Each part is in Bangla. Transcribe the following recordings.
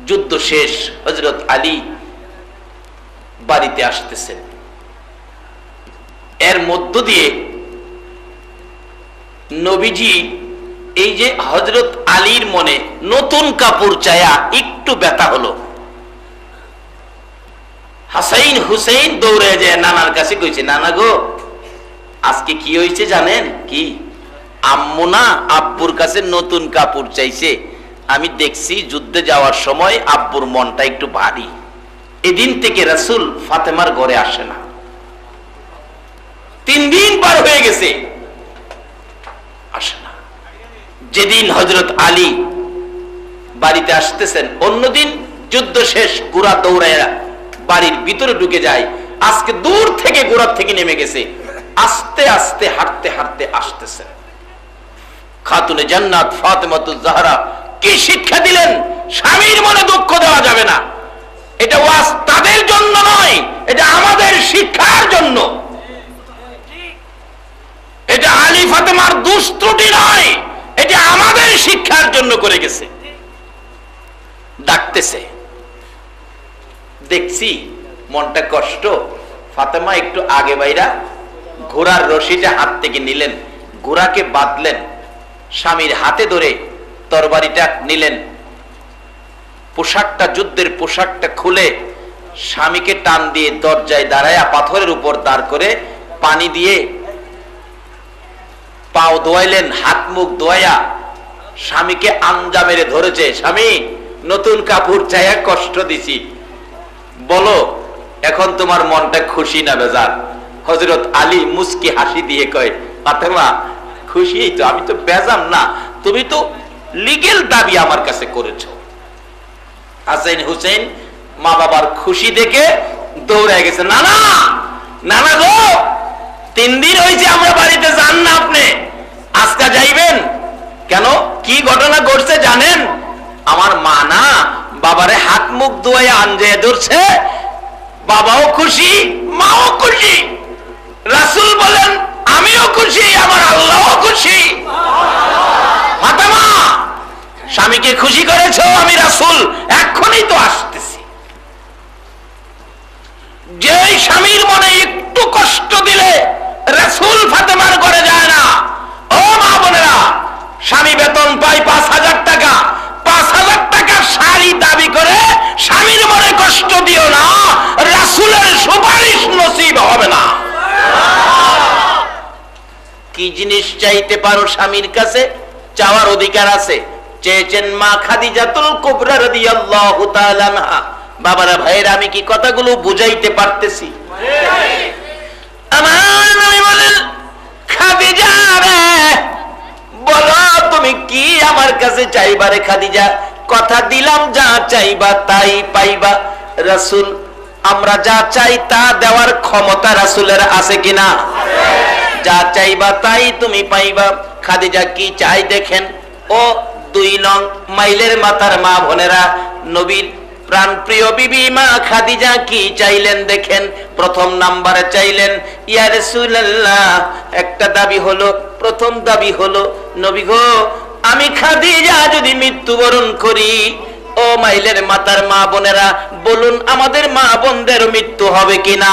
যুদ্ধ শেষ, হযরত আলী বাড়িতে আসতেছেন। এর মধ্য দিয়ে নবীজি এই যে হযরত আলীর মনে নতুন কাপড় চায়া একটু ব্যথা হলো। হাসাইন হুসাইন দৌড়ে যায় নানার কাছে, কইছে, নানা গো আজকে কি হয়েছে জানেন? কি? আম্মু না আব্বুর কাছে নতুন কাপড় চাইছে। আমি দেখছি যুদ্ধে যাওয়ার সময় আব্বুর মনটা একটু ভারী। এদিন থেকে রাসূল ফাতেমার ঘরে আসে না। 3 দিন পার হয়ে গেছে, আসে না। যেদিন হযরত আলী বাড়িতে আসতেছেন, অন্যদিন যুদ্ধ শেষ, ঘোড়া দৌড়ায় বাড়ির ভিতরে ঢুকে যায়। আজকে দূর থেকে ঘোড়া থেকে নেমে গেছে, আস্তে আস্তে হাঁটতে হাঁটতে আসতেছে। খাতুনে জান্নাত ফাতেমাতুজ জাহরা কি শিক্ষা দিলেন? স্বামীর মনে দুঃখ দেওয়া যাবে না। এটা ওয়াজ তাদের জন্য নয়, এটা আমাদের শিক্ষার জন্য। এটা আলী ফাতেমার দুষ্ত্রুটি নয়, এটা আমাদের শিক্ষার জন্য করে গেছে। ডাকতেছে, দেখছি মনটা কষ্ট। ফাতেমা একটু আগে বাইরা ঘোড়ার রশিটা হাত থেকে নিলেন, ঘোড়াকে বাঁধলেন, স্বামীর হাতে ধরে তরবারিটা নিলেন, পোশাকটা, যুদ্ধের পোশাকটা খুলে স্বামীকে টান দিয়ে দরজায় দাঁড়ায়া পাথরের উপর দাঁড় করে পানি দিয়ে পাও ধোয়াইলেন, হাত মুখ ধোয়া স্বামীকে আঞ্জা মেরে ধরেছে। স্বামী নতুন কাপড় চাইয়া কষ্ট দিছি, বলো এখন তোমার মনটা খুশি না বেজার? হযরত আলী মুস্কি হাসি দিয়ে কয়, ফাতেমা খুশি তো, আমি তো বেজার না, তুমি তো লিগেল দাবি আমার কাছে করেছো। হাসাইন হুসেন মা বাবার খুশি দেখে দৌড়ায় গেছে, নানা নানা গো 3 দিন হয়েছে আমরা বাড়িতে যান না, আপনি আজকে যাইবেন কেন? কি ঘটনা ঘটছে জানেন? আমার মা না বাবারে হাত মুখ ধোয়া আঞ্জে ধরছে, বাবাও খুশি মাও খুশি। রাসূল বলেন আমিও খুশি, আমার আল্লাহও খুশি। ফাতেমা স্বামীকে খুশি করেছো, আমি রাসূল এখনই তো আসতেছি। যে স্বামীর মনে একটু কষ্ট দিলে রাসূল ফাতেমার ঘরে যায় না। ও মা বোনেরা, স্বামী বেতন পায় 5000 টাকা, 5000 টাকার শাড়ি দাবি করে স্বামীর মনে কষ্ট দিও না, রাসূলের সুপারিশ নসিব হবে না। কি জিনিস চাইতে পারো স্বামীর কাছে, চাওয়ার অধিকার আছে। চেয়েছেন মা খাদিজাতুল কুবরা রাদিয়াল্লাহু তাআলা আনহা। বাবারা ভাইয়েরা, আমি কি কথাগুলো বুঝাইতে পারতেছি? আমার নবী বলেন, খাদিজা রে বলো তুমি কি আমার কাছে চাইবা রে খাদিজা? কথা দিলাম যা চাইবা তাই পাইবা। রাসূল আমরা যা চাই তা দেওয়ার ক্ষমতা রাসূলের আছে কিনা? যা চাইবা তাই তুমি পাইবা। খাদিজা কি চাই দেখেন। ও 2 নং মাইলের মাথার মা বোনেরা, নবীর প্রাণ প্রিয় বিবি মা খাদিজা কি চাইলেন দেখেন। প্রথম নাম্বারে চাইলেন, ইয়া রাসূলুল্লাহ একটা দাবি হলো, প্রথম দাবি হলো, নবী গো আমি খাদিজা যদি মৃত্যুবরণ করি, ও মাইলের মাতার মা বোনেরা বলুন আমাদের মা বোনদের মৃত্যু হবে কিনা?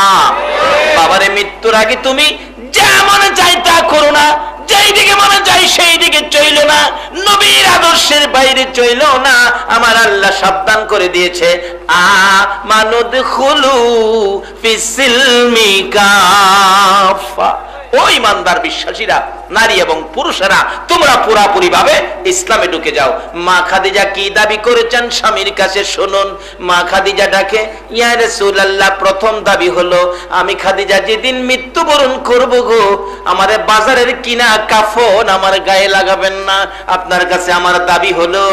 বাবারে মৃত্যুর আগে তুমি যা মনে চাই তা করো না, যেই দিকে মনে চাই সেই দিকে চইলো না, নবীর আদর্শের বাইরে চইলো না। আমার আল্লাহ সাবধান করে দিয়েছে, আমানুদখুলু ফিসসিলমি কাফা। ও ইমানদার বিশ্বাসীরা, নারী এবং পুরুষেরা, তোমরা পুরাপুরি ভাবে ইসলামে ঢুকে যাও। মা খাদিজা কি দাবি করেছেন স্বামীর কাছে শুনুন। মা খাদিজা ডাকে, ইয়া রাসূলুল্লাহ প্রথম দাবি হলো, আমি খাদিজা যেদিন মৃত্যুবরণ করব গো, আমারে বাজারের কিনা কাফন আমার গায়ে লাগাবেন না। আপনার কাছে আমার দাবি হলো,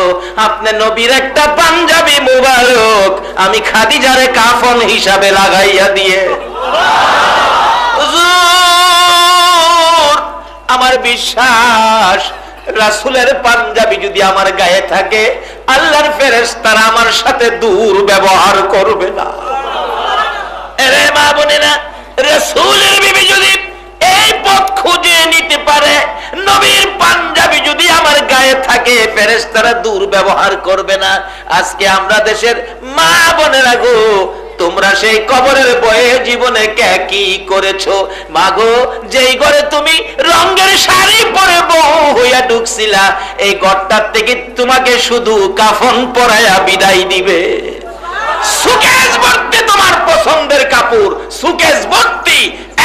আপনি নবীর একটা পাঞ্জাবি মুবারক আমি খাদিজারে কাফন হিসাবে লাগাইয়া দিয়ে। আমার বিশ্বাস রাসূলের পাঞ্জাবি যদি আমার গায়ে থাকে, আল্লাহর ফেরেশতারা আমার সাথে দুর্ব্যবহার করবে না। এরে মা বোনেরা, রাসূলের বিবি যদি সেই পথ খুঁজে নিতে পারে। নবীর পাঞ্জাবি যদি আমার গায়ে থাকে ফেরেশতারা দুর্ব্যবহার করবে না। আজকে আমরা দেশের মা বোনেরা গো, তোমরা সেই কবরের বয়ে জীবনে কি করেছো মাগো? যেই ঘরে তুমি রঙের শাড়ি পরে বউ হইয়া ঢুকছিলা, এই ঘরটার থেকে তোমাকে শুধু কাফন পরাইয়া বিদায় দিবে। সুকেশ ভর্তি তোমার পছন্দের কাপড়, সুকেশ ভর্তি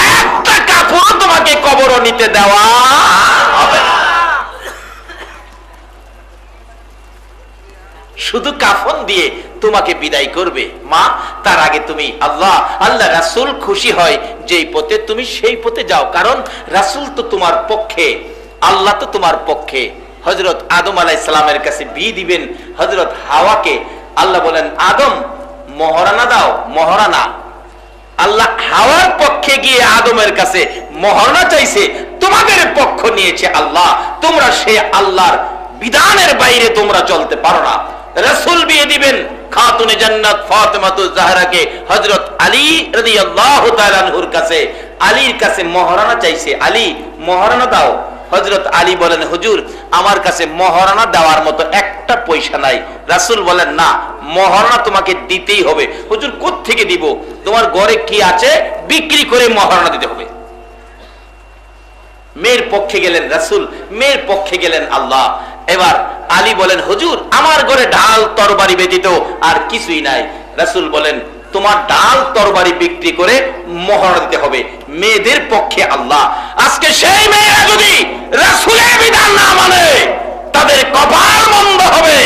একটা কাপড় তোমাকে কবর নিতে দেওয়া হবে না। শুধু কাফন দিয়ে তোমাকে বিদায় করবে মা। তার আগে তুমি আল্লাহ রাসূল খুশি হয় যেই পথে, তুমি সেই পথে যাও। কারণ রাসূল তো তোমার পক্ষে, আল্লাহ তো তোমার পক্ষে। হযরত আদম আলাইহিস সালামের কাছে বিয়ে দিবেন হযরত হাওয়াকে। আল্লাহ বলেন আদম মহারানা দাও, মহারানা। আল্লাহ হাওয়ার পক্ষে গিয়ে আদমের কাছে মহারানা চাইছে, তোমাদের পক্ষ নিয়েছে আল্লাহ। তোমরা সে আল্লাহর বিধানের বাইরে তোমরা চলতে পারো না। রাসূল বিয়ে দিবেন খাতুনে জান্নাত ফাতেমাতুজ জাহরাকে হযরত আলী রাদিয়াল্লাহু তাআলা আনহুর কাছে। আলীর কাছে মহারানা চাইছে, আলী মহারানা দাও। হযরত আলী বলেন হুজুর আমার কাছে মহারানা দেওয়ার মতো একটা পয়সা নাই। রাসূল বলেন না, মহারানা তোমাকে দিতেই হবে। হুজুর কোত্থেকে দিব? তোমার ঘরে কি আছে বিক্রি করে মহারানা দিতে হবে। মেয়ের পক্ষে গেলেন রাসূল, মেয়ের পক্ষে গেলেন আল্লাহ। এবার আলী বলেন হুজুর আমার ঘরে ডাল তরবারি ব্যতীত আর কিছুই নাই। রাসূল বলেন তোমার ডাল তরবারি বিক্রি করে মহারানা দিতে হবে। মেয়েদের পক্ষে আল্লাহ। আজকে সেই মেয়েরা যদি রাসূলের বিধান না মানে তাদের কপাল মন্দ হবে,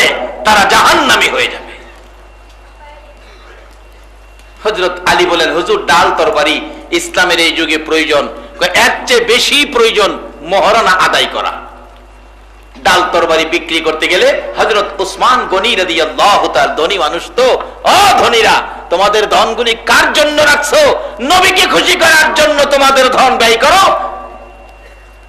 তারা জাহান্নামী হয়ে যাবে। হযরত আলী বলেন হুজুর ডাল তরবারি ইসলামের এই যুগে প্রয়োজন, এর চেয়ে বেশি প্রয়োজন মহারানা আদায় করা। ডাল তরবারি বিক্রি করতে গেলে হযরত উসমান গনি রাদিয়াল্লাহু তাআলা, ধনী মানুষ তো, ও ধনীরা তোমাদের ধনগুলি কার জন্য রাখছো? নবীকে খুশি করার জন্য তোমাদের ধন ব্যয় করো।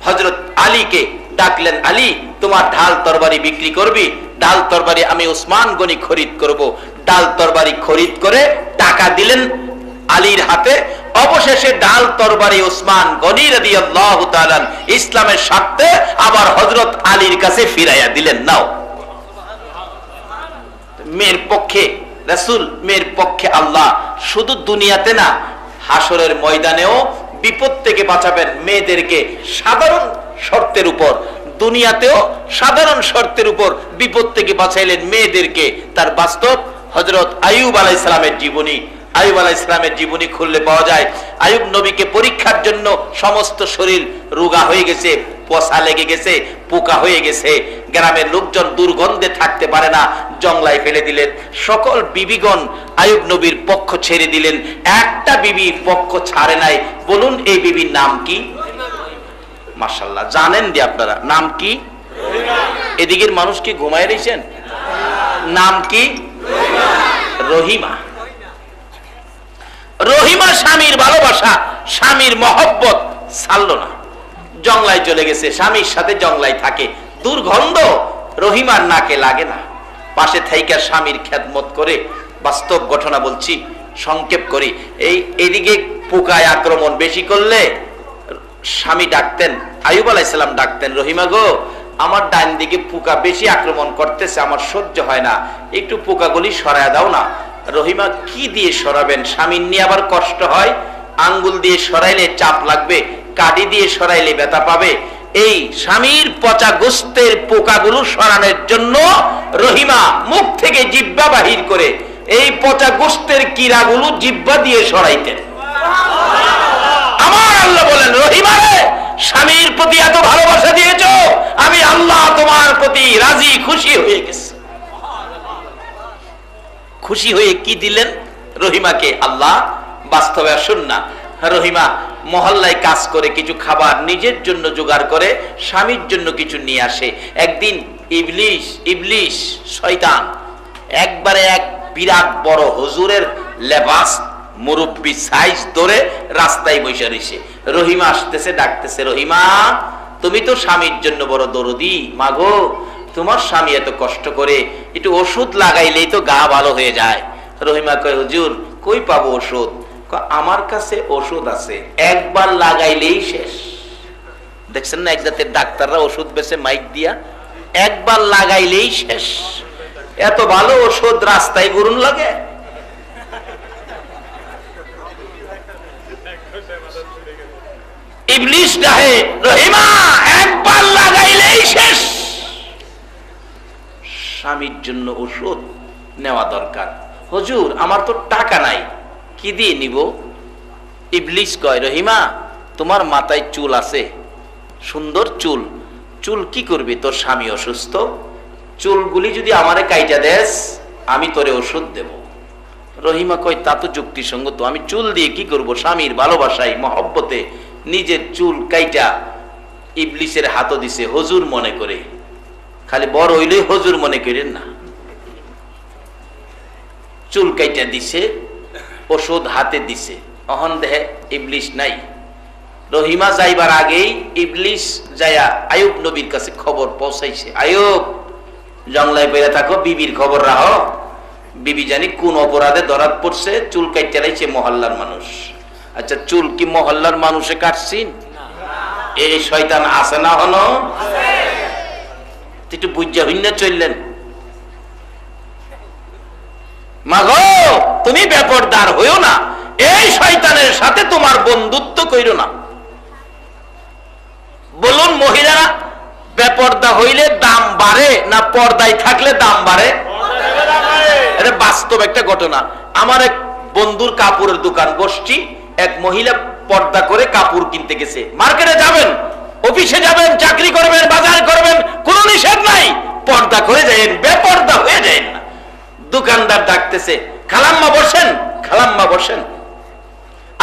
হযরত আলীকে ডাকলেন, আলী তোমার ঢাল তরবারি বিক্রি করবি? ডাল তরবারি আমি উসমান গনি খরিদ করব। ডাল তরবারি খরিদ করে টাকা দিলেন আলীর হাতে। অবশেষে ডাল তরবারি উসমান গনি রাদিয়াল্লাহু তাআলা ইসলামের স্বার্থে আবার হযরত আলীর কাছে ফিরাইয়া দিলেন। নাও। মেয়ের পক্ষে রাসূল, মেয়ের পক্ষে আল্লাহ। শুধু দুনিয়াতে না, হাসরের ময়দানেও বিপদ থেকে বাঁচাবেন মেয়েদেরকে সাধারণ শর্তের উপর। দুনিয়াতেও সাধারণ শর্তের উপর বিপদ থেকে বাঁচাইলেন মেয়েদেরকে। তার বাস্তব হযরত আইয়ুব আলাইহিস সালামের জীবনী। আইয়ুব আলাইহিস সালামের জীবনী খুললে পাওয়া যায় আইয়ুব নবীকে পরীক্ষার জন্য সমস্ত শরীর রোগা হয়ে গেছে, পচা লেগে গেছে, পোকা হয়ে গেছে। গ্রামের লোকজন দুর্গন্ধে থাকতে পারে না, জংলায় ফেলে দিলেন। সকল বিবিগণ আইয়ুব নবীর পক্ষ ছেড়ে দিলেন, একটা বিবি পক্ষ ছাড়ে নাই। বলুন এই বিবির নাম কি? মাশাআল্লাহ জানেন দি আপনারা, নাম কি? এদিকের মানুষ কি ঘুমায় রয়েছেন? নাম কি? রহিমা। রহিমা স্বামীর ভালোবাসা, স্বামীর মহব্বত ছাড়লো না, জংলায় চলে গেছে। স্বামীর সাথে জংলায় থাকে, দুর্গন্ধ রহিমার নাকে লাগে না। পাশে থাইকা স্বামীর খেদমত করে। বাস্তব ঘটনা বলছি, সংক্ষেপ করি। এইদিকে পোকায় আক্রমণ বেশি করলে স্বামী ডাকতেন, আইয়ুব আলাইহিস সালাম ডাকতেন, রহিমা গো আমার ডান দিকে পোকা বেশি আক্রমণ করতেছে, আমার সহ্য হয় না, একটু পোকাগুলি সরায় দাও না। রহিমা কি দিয়ে সরাবেন? স্বামীর নিয়ে আবার কষ্ট হয়। আঙ্গুল দিয়ে সরাইলে চাপ লাগবে, কাঠি দিয়ে সরাইলে ব্যথা পাবে। এই স্বামীর পচা গোস্তের পোকাগুলো সরানোর জন্য রহিমা মুখ থেকে জিহ্বা বাহির করে এই পচা গোস্তের কীড়াগুলো জিহ্বা দিয়ে সরাইতেন। আমার আল্লাহ বলেন রহিমা রে, স্বামীর প্রতি এত ভালোবাসা দিয়েছো, আমি আল্লাহ তোমার প্রতি রাজি খুশি হয়ে গেছি। খুশি হয়ে কি দিলেন রহিমাকে আল্লাহ? বাস্তবে আসুন না, রহিমা মহল্লায় কাজ করে কিছু খাবার নিজের জন্য জোগাড় করে স্বামীর জন্য কিছু নিয়ে আসে। একদিন ইবলিশ শয়তান একবারে এক বিরাট বড় হুজুরের লেবাস মুরব্বি সাইজ ধরে রাস্তায় বসে রয়েছে। রহিমা আসতেছে, ডাকতেছে, রহিমা তুমি তো স্বামীর জন্য বড় দরদি, মাগো তোমার স্বামী এত কষ্ট করে, একটু ওষুধ লাগাইলেই তো গা ভালো হয়ে যায়। রহিমা কয় হুজুর কই পাবো ওষুধ? আমার কাছে ওষুধ আছে, একবার লাগাইলেই শেষ। দেখছেন না এক জাতের ডাক্তাররা ওষুধ বেছে মাইক দিয়া, একবার লাগাইলেই শেষ। এত ভালো ওষুধ রাস্তায় ঘুরুন লাগে। ইবলিস ডাহে, রহিমা একবার লাগাইলেই শেষ। স্বামীর জন্য ওষুধ নেওয়া দরকার। হুজুর আমার তো টাকা নাই, কি দিয়ে নিব? ইবলিস কয়, রহিমা তোমার মাথায় চুল আছে, সুন্দর চুল, চুল কি করবি? তোর স্বামী অসুস্থ, চুলগুলি যদি আমারে কাইটা দেস আমি তোরে ওষুধ দেব। রহিমা কয়, তা তো যুক্তিসঙ্গত, আমি চুল দিয়ে কি করব? স্বামীর ভালোবাসায় মহব্বতে নিজের চুল কাইটা ইবলিসের হাতও দিছে হুজুর মনে করে। খালি বড় হইলেই হুজুর মনে করেন না। চুল কাইটা দিছে, ওষুধ হাতে দিছে, অহন দেহে ইবলিস নাই। রহিমা যাইবার আগেই ইবলিস যায়া আয়ুব নবীর কাছে খবর পৌঁছাইছে, আয়ুব জংলায় বেড়ে থাকো, বিবির খবর রাখো, বিবি জানি কোন অপরাধে ধরাত পড়ছে, চুল কাইতে লাইছে মহল্লার মানুষ। আচ্ছা চুল কি মহল্লার মানুষে কাটছিন? এই শয়তান আছে না? হলো একটু বুঝা হইনা চললেন। মাগো তুমি বেপরদার হইও না, এই শয়তানের সাথে তোমার বন্ধুত্ব কইরো না। বলুন মহিলারা, বেপরদা হইলে দাম বাড়ে না পর্দায় থাকলে দাম বাড়ে? এটা বাস্তব একটা ঘটনা। আমার এক বন্ধুর কাপড়ের দোকান বসছি, এক মহিলা পর্দা করে কাপড় কিনতে গেছে। মার্কেটে যাবেন, অফিসে যাবেন, চাকরি করবেন, বাজার করবেন, কোনো নিষেধ নাই, পর্দা করে যাবেন, বেপর্দা হয়ে যাবেন না। দোকানদার ডাকতেছে, খালাম্মা বসেন, খালাম্মা বসেন।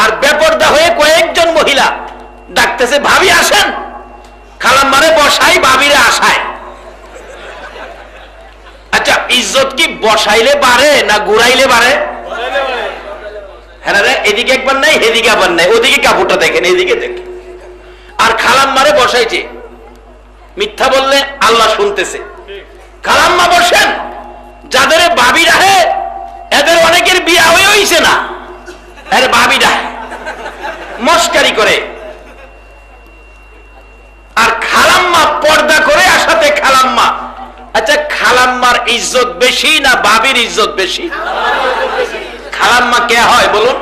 আর বেপর্দা হয়ে কয়েকজন মহিলা ডাকতেছে, ভাবি আসেন। খালাম্মারে বসাই, ভাবিরে আসায়। আচ্ছা ইজ্জত কি বসাইলে বাড়ে না ঘুরাইলে বাড়ে? হ্যাঁ রে, এদিকে একবার নাই, এদিকে আবার নাই, ওদিকে কাপড়টা দেখেন, এদিকে দেখেন। আর খালাম্মারে বসাইছে, মিথ্যা বললে আল্লাহ শুনতেছে। খালাম্মা বসেন, যাদের ভাবি রাহে এদের অনেকের বিয়া হয়েছে না, আরে ভাবি রাহে মস্কারি করে। আর খালাম্মা পর্দা করে আসাতে খালাম্মা। আচ্ছা খালাম্মার ইজ্জত বেশি না ভাবির ইজ্জত বেশি? খালাম্মা কে হয় বলুন?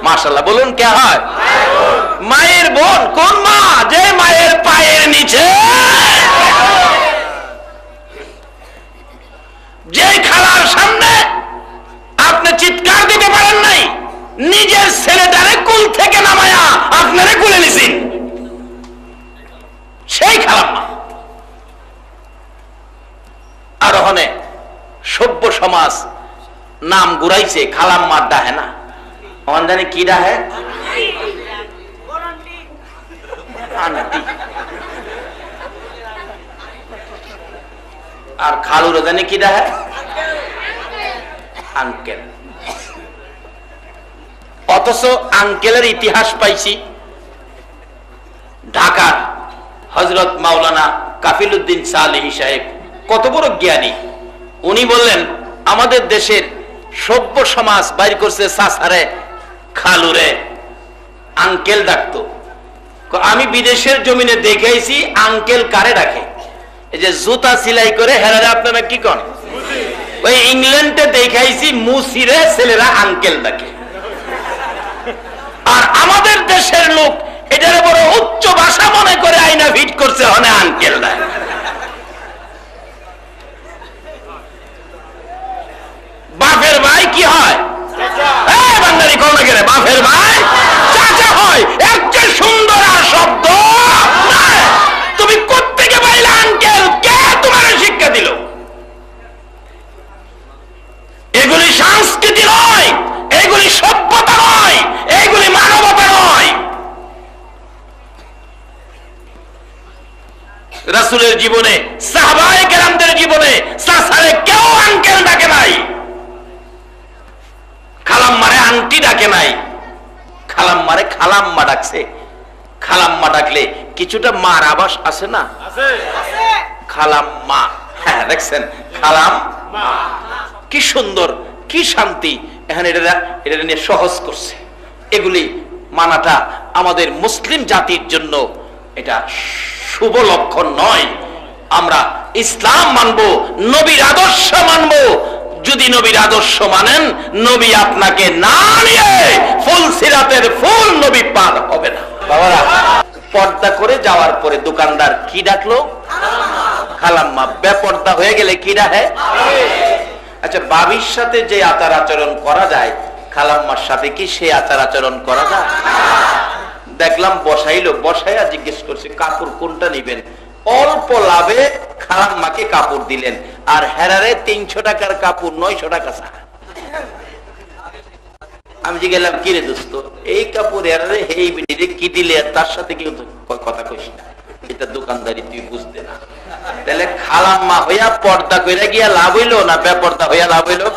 মাশাআল্লাহ বলুন, কে হয়? মায়ের বোন। কোন মা? যে মায়ের পায়ের নিচে, যে খালার সামনে আপনি চিৎকার দিতে পারেন নাই, নিজের ছেলেটারে কুল থেকে নামায়া আপনারে কুলে নিছেন, সেই খালাম্মা। আর ওখানে সভ্য সমাজ নাম ঘুরাইছে, খালাম্মার ডাহে না, ওখান জানি কি ডাহে? আন্টি। আর খালুর জানি কি ডাহে? আঙ্কেল। অথচ আঙ্কেলের ইতিহাস পাইছি ঢাকার হযরত মাওলানা কাফিলউদ্দিন সালেহী সাহেব, কত বড় জ্ঞানী। উনি বললেন আমাদের দেশের সভ্য সমাজ বাইর করছে চাচারে, খালুরে আঙ্কেল ডাকতো। আমি বিদেশের জমিনে দেখাইছি আঙ্কেল কারে ডাকে, এই যে জুতা সেলাই করে হেরারে আপনারা কি কন, ওই ইংল্যান্ডে দেখাইছি মুসিরে ছেলেরা আঙ্কেল ডাকে। আর আমাদের দেশের লোক এটারে বড় উচ্চ ভাষা মনে করে আইনা ফিট করছে, হনে আঙ্কেল ডাকে। বাপের ভাই কি হয়? বাঙালি কোন গেলে বাপের ভাই চাচা হয়। এর চেয়ে সুন্দর আর শব্দ তুমি কোত্থেকে পাইলে? আঙ্কেল কে তোমার শিক্ষা দিল? এগুলি সংস্কৃতি নয়, এগুলি সভ্যতা নয়, এগুলি মানবতা নয়। রাসূলের জীবনে, সাহাবায়ে কেরামদের জীবনে চাচারে কেউ আঙ্কেল ডাকে নাই, খালাম্মারে আন্টি ডাকে নাই, খালাম্মারে খালাম্মা ডাকছে। খালাম্মা ডাকলে কিছুটা মার আভাস আছে না? খালাম্মা, হ্যাঁ দেখছেন, খালাম্মা কি সুন্দর, কি শান্তি। এখানে এটা নিয়ে সহজ করছে। এগুলি মানাটা আমাদের মুসলিম জাতির জন্য এটা শুভ লক্ষণ নয়। আমরা ইসলাম মানব, নবীর আদর্শ মানব। যদি নবীর আদর্শ মানেন, নবী আপনাকে না নিয়ে ফুল সিরাতের ফুল নবী পার হবে না। বাবারা, পর্দা করে যাওয়ার পরে দোকানদার কি ডাকলো? খালাম্মা। বেপর্দা হয়ে গেলে কি ডাকে? আচ্ছা, বাবির সাথে যে আচার আচরণ করা যায়, খালাম্মার সাথে কি সে আচার আচরণ করা যায়? দেখলাম বসাইলো, বসাইয়া জিজ্ঞেস করছে কাপড় কোনটা নিবেন। অল্প লাভে খালাম্মাকে কাপড় দিলেন, আর হেরারে 300 টাকার কাপড় 900 টাকা। আমি জিজ্ঞেলাম কি রে দোস্ত, এই কাপড় হেরারে এই বিডিরে কি দিলে, তার সাথে কেউ কথা কইস না, এটা দোকানদারি তুই বুঝতে না। তাহলে খালাম্মা হইয়া পর্দা কইরা গিয়া লাভ হইলো না বেপর্দা হইয়া লাভ হইলো?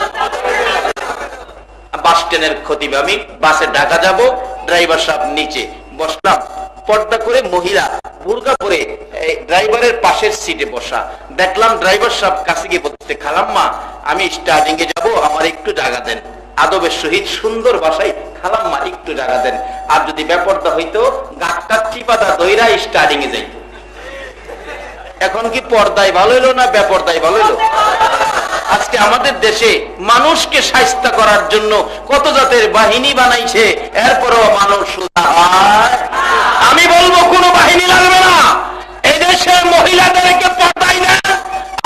বাস স্ট্যান্ডের খতিব, আমি বাসে ঢাকা যাব, ড্রাইভার সাহেব নিচে বসলাম, পর্দা করে মহিলা বুরকা পরে ড্রাইভারের পাশের সিটে বসা। দেখলাম ড্রাইভার সাহেব কাছে গিয়ে বলতে, খালাম্মা আমি স্টার্টিং এ যাব, আমার একটু জায়গা দেন। আদবের সহিত সুন্দর ভাষায়, খালাম্মা একটু জায়গা দেন। আর যদি বেপর্দা হইতো, গাছটা চিপাদা দইরা স্টার্টিং এ যাইতো। এখন কি পর্দায় ভালো হলো না বেপর্দায় ভালো হলো? আজকে আমাদের দেশে মানুষকে শায়েস্তা করার জন্য কত জাতের বাহিনী বানাইছে, এরপরও মানুষ সুধা হয়। আমি বলবো কোন বাহিনী লাগবে না। এদেশের মহিলাদেরকে পর্দায় নেন,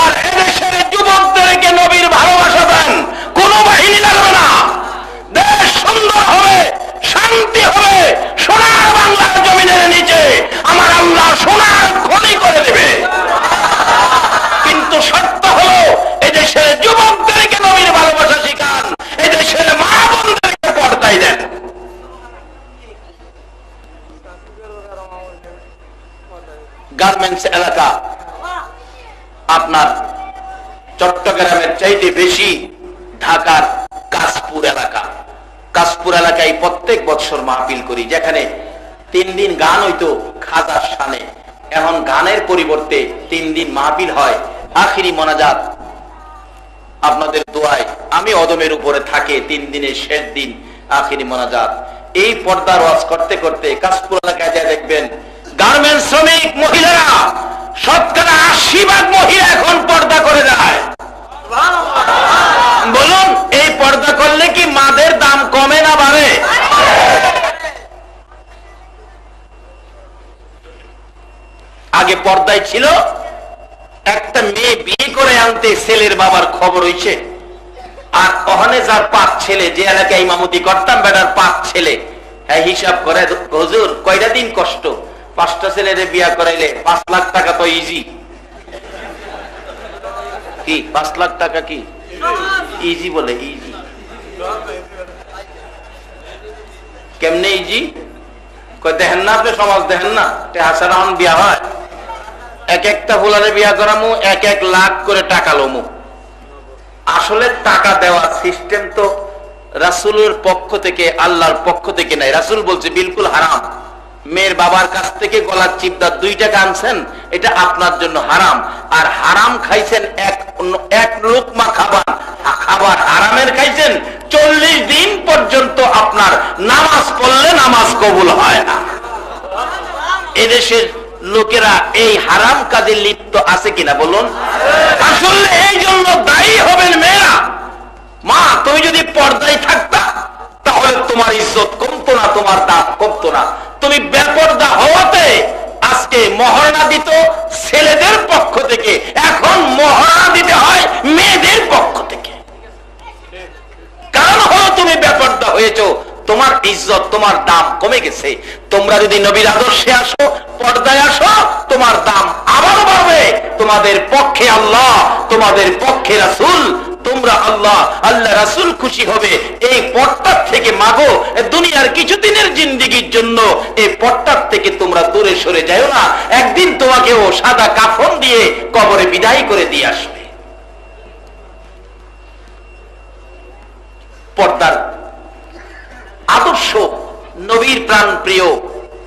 আর এদেশের যুবকদেরকে নবীর ভালোবাসা দেন, কোন বাহিনী লাগবে না। দেশ সুন্দর হবে, শান্তি হবে, সোনার বাংলার জমিনের নিচে আমার আল্লাহ সোনার খনি করে দেবে। কিন্তু শর্ত হলো এদেশের যুবকদেরকে নবীর ভালোবাসা শিখান, এদেশের মা বোনদেরকে পর্দায় দেন। গার্মেন্টস এলাকা আপনার চট্টগ্রামের চাইতে বেশি ঢাকার কাশপুর এলাকা। কাশপুর এলাকায় প্রত্যেক বছর মাহফিল করি, যেখানে 3 দিন গান হইতো খাজার শানে, এখন গানের পরিবর্তে 3 দিন মাহফিল হয়। আখিরি মোনাজাত আপনাদের দোয়ায় আমি অদমের উপরে থাকে, 3 দিনের শেষ দিন আখিরি মোনাজাত। এই পর্দার ওয়াজ করতে করতে কাশপুর এলাকায় যা দেখবেন, গার্মেন্টস শ্রমিক মহিলারা শতকরা 80% মহিলা এখন পর্দা করে যায়। বলুন, এই পর্দা করলে কি মাদের দাম কমে না বাড়ে? আগে পর্দায় ছিল, একটা মেয়ে বিয়ে করে আনতে ছেলের বাবার খবর হইছে, আর ওখানে যার 5 ছেলে, যে এলাকায় ইমামতি করতাম বেটার 5 ছেলে, হিসাব করে হুজুর কয়টা দিন কষ্ট, 5টা ছেলের বিয়া করাইলে 5 লাখ টাকা তো ইজি। কি 5 লাখ টাকা কি ইজি বলে? ইজি কেমনে ইজি? দেখেন না আপনি সমাজ, দেখেন না হাসান বিয়া হয়, এক একটা ফুলারে বিয়া করামু 1-1 লাখ করে টাকা লমু। আসলে টাকা দেওয়ার সিস্টেম তো রাসূলের পক্ষ থেকে, আল্লাহর পক্ষ থেকে নাই। রাসূল বলছে বিলকুল হারাম। মেয়ের বাবার কাছ থেকে গলার চিপদা 2 টাকা আনছেন, এটা আপনার জন্য হারাম। আর হারাম খাইছেন, এক লোকমা খাবার হারামের খাইছেন, 40 দিন পর্যন্ত আপনার নামাজ পড়লে নামাজ কবুল হয় না। এদেশের লোকেরা এই হারাম কাজে লিপ্ত আছে কিনা বলুন? আসলে এই জন্য দায়ী হবেন মেয়েরা। মা, তুমি যদি পর্দায় থাকতা তাহলে তোমার ইজ্জত কমতো না, তোমার দাম কমতো না। তুমি বেপর্দা হওয়াতে আজকে মহারণা দিত ছেলেদের পক্ষ থেকে, এখন মহারণা দিতে হয় মেয়েদের পক্ষ থেকে। কারণ হলো তুমি বেপর্দা হয়েছো, তোমার ইজ্জত, তোমার দাম কমে গেছে। তোমরা যদি নবীর আদর্শে আসো, পর্দায় আসো, তোমার দাম আবার বাড়বে। তোমাদের পক্ষে আল্লাহ, তোমাদের পক্ষে রাসূল, তোমরা আল্লাহ রাসূল খুশি হবে। এই পর্দার থেকে মাগো, দুনিয়ার কিছুদিনের জিন্দেগির জন্য এই পর্দার থেকে তোমরা দূরে সরে যাও না। একদিন তোমাকেও সাদা কাফন দিয়ে কবরে বিদায় করে দিয়ে আসবে। পর্দার আদর্শ, নবীর প্রাণ প্রিয়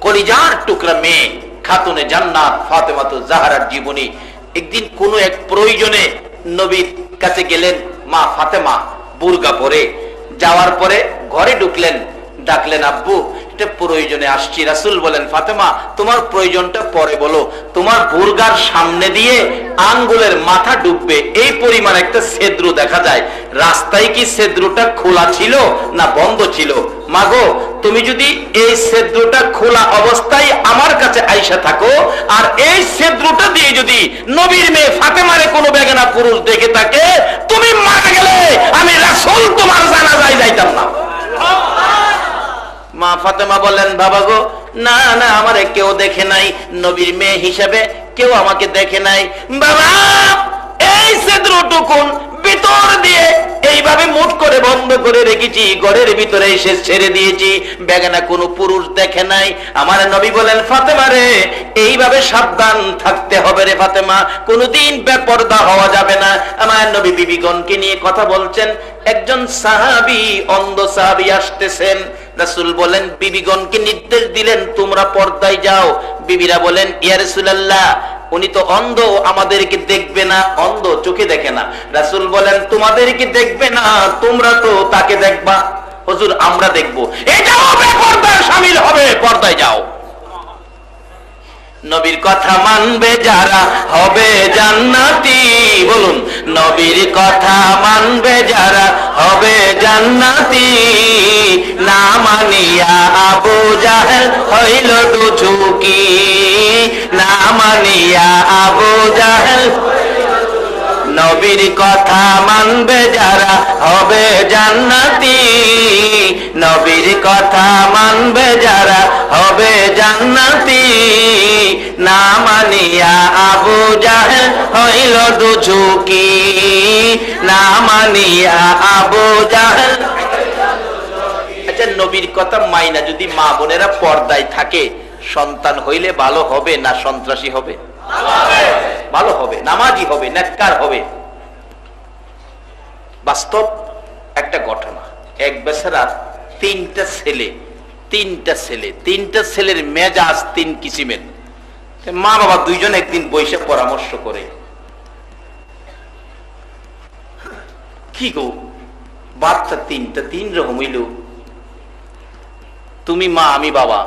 কলিজার টুকরা মেয়ে খাতুনে জান্নাত ফাতেমাতুজ জাহরার জীবনী। একদিন কোন এক প্রয়োজনে নবীর কাছে গেলেন মা ফাতেমা বুরকা পরে। যাওয়ার পরে ঘরে ঢুকলেন, ডাকলেন, আব্বু এটা প্রয়োজনে আসছি। রাসূল বলেন, ফাতেমা তোমার প্রয়োজনটা পরে বলো, তোমার বুরগার সামনে দিয়ে আঙ্গুলের মাথা ডুববে এই পরিমাণ একটা ছিদ্র দেখা যায়, রাস্তায় কি ছিদ্রটা খোলা ছিল না বন্ধ ছিল? মাগো তুমি যদি এই ছিদ্রটা খোলা অবস্থায় আমার কাছে আইসা থাকো, আর এই ছিদ্রটা দিয়ে যদি নবীর মেয়ে ফাতেমারে কোনো বেগানা পুরুষ দেখে থাকে, তুমি মারা গেলে আমি রাসূল তোমার জানাজায় যাইতাম না। মা ফাতেমা বললেন, বাবা গো না না, আমারে কেউ দেখে নাই, নবীর মেয়ে হিসেবে কেউ আমাকে দেখে নাই। বাবা এই ছিদ্রটুকুন ভিতর দিয়ে এইভাবে মুঠ করে বন্ধ করে রেখেছি, ঘরের ভিতরে এসে ছেড়ে দিয়েছি, বেগানা কোনো পুরুষ দেখে নাই। আমার নবী বলেন, ফাতেমা রে এইভাবে সাবধান থাকতে হবে রে ফাতেমা, কোনোদিন বেপরদা হওয়া যাবে না। আমার নবী বিবিগণকে নিয়ে কথা বলছেন, একজন সাহাবী অন্ধ সাহাবী আসতেছেন। রাসূল বলেন, বিবিগণকে নির্দেশ দিলেন তোমরা পর্দায় যাও। বিবিরা বলেন, ইয়া রাসূলুল্লাহ উনি তো অন্ধ, আমাদেরকে দেখবে না, অন্ধ চোখে দেখে না। রাসূল বলেন, তোমাদেরকে দেখবে না, তোমরা তো তাকে দেখবা। হুজুর আমরা দেখবো, এটাও বেপরদায় শামিল হবে, পর্দায় যাও। নবীর কথা মানবে যারা হবে জান্নাতি, বলুন নবীর কথা মানবে যারা হবে জান্নাতি। না মানিয়া আবু জাহেল হইল দুচুকি, না মানিয়া আবু জাহেল। নবীর কথা মানবে যারা হবে জান্নাতি, নবীর কথা মানবে যারা হবে জান্নাতি। না মানিয়া আবু জাহেল হইল দুচুকি, না মানিয়া আবু জাহেল। আচ্ছা নবীর কথা মাইনা যদি মা বোনেরা পর্দায় থাকে, সন্তান হইলে ভালো হবে না সন্ত্রাসী হবে? ভালো হবে, নামাজি হবে, নেককার হবে। বাস্তব একটা ঘটনা, এক বেচারা তিনটা ছেলের মেজাজ তিন কিসিমের। মা বাবা দুইজন একদিন বসে পরামর্শ করে, কি গো বাচ্চা তিনটা তিন রকম হইল, তুমি মা আমি বাবা,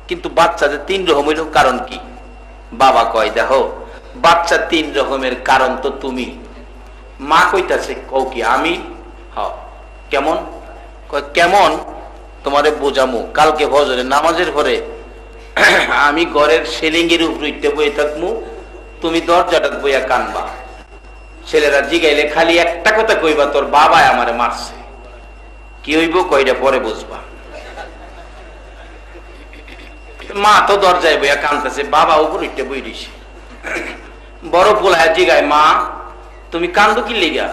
কিন্তু বাচ্চা যে তিন রকম হইল কারণ কি? বাবা কয়, দেখো বাচ্চা তিন রকমের কারণ তো তুমি। মা কইতাছে, কও কি আমি? হ্যাঁ। কেমন? কয় কেমন তোমারে বোঝামু, কালকে ফজরে নামাজের পরে আমি ঘরের সেলিং এর উপর উঠতে বয়ে থাকবো, তুমি দরজাটা বইয়া কানবা, ছেলেরা জিগাইলে খালি একটা কথা কইবা, তোর বাবাই আমারে মারছে। কি হইব কয়টা পরে বুঝবা। মা তো দরজায় বইয়া কানতেছে, বাবা উপর উঠতে বই দিছে। বড় পোলায় জিগায়, মা তুমি কান্দো কি লিগা?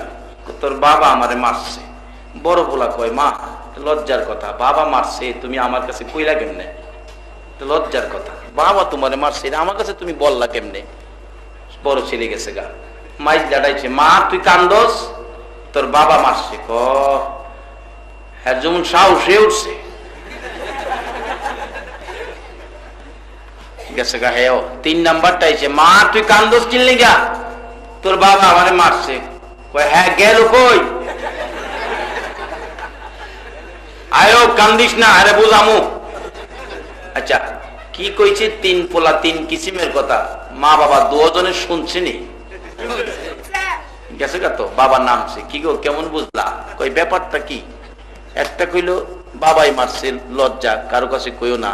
তোর বাবা আমারে মারছে। বড় পোলা কয়, মা লজ্জার কথা, বাবা মারছে তুমি আমার কাছে কইলা কেমনে? লজ্জার কথা, বাবা তোমারে মারছে আমার কাছে তুমি বললা কেমনে? বড় ছেলে গেছে গা, মাইজ দাঁড়াইছে, মা তুই কান্দোস, তোর বাবা মারছে। ক হ্যাঁ যেমন সাহসে উঠছে গেছে গা। হ্যাঁ তিন নাম্বারটা আইছে, মা তুই কান্দোস কি লিগা? তোর বাবা আমারে মারছে। হ্যাঁ গেল কই? আয়ো কান্দিস না, আরে বুঝামু। আচ্ছা কি কইছে? তিন পোলা তিন কিসিমের কথা, মা বাবা দুজনে শুনছেনি। গেছে গা তো বাবার নামছে, কি গো কেমন বুঝলা? কই ব্যাপারটা কি? একটা কইল বাবাই মারছে, লজ্জা কারো কাছে কইও না।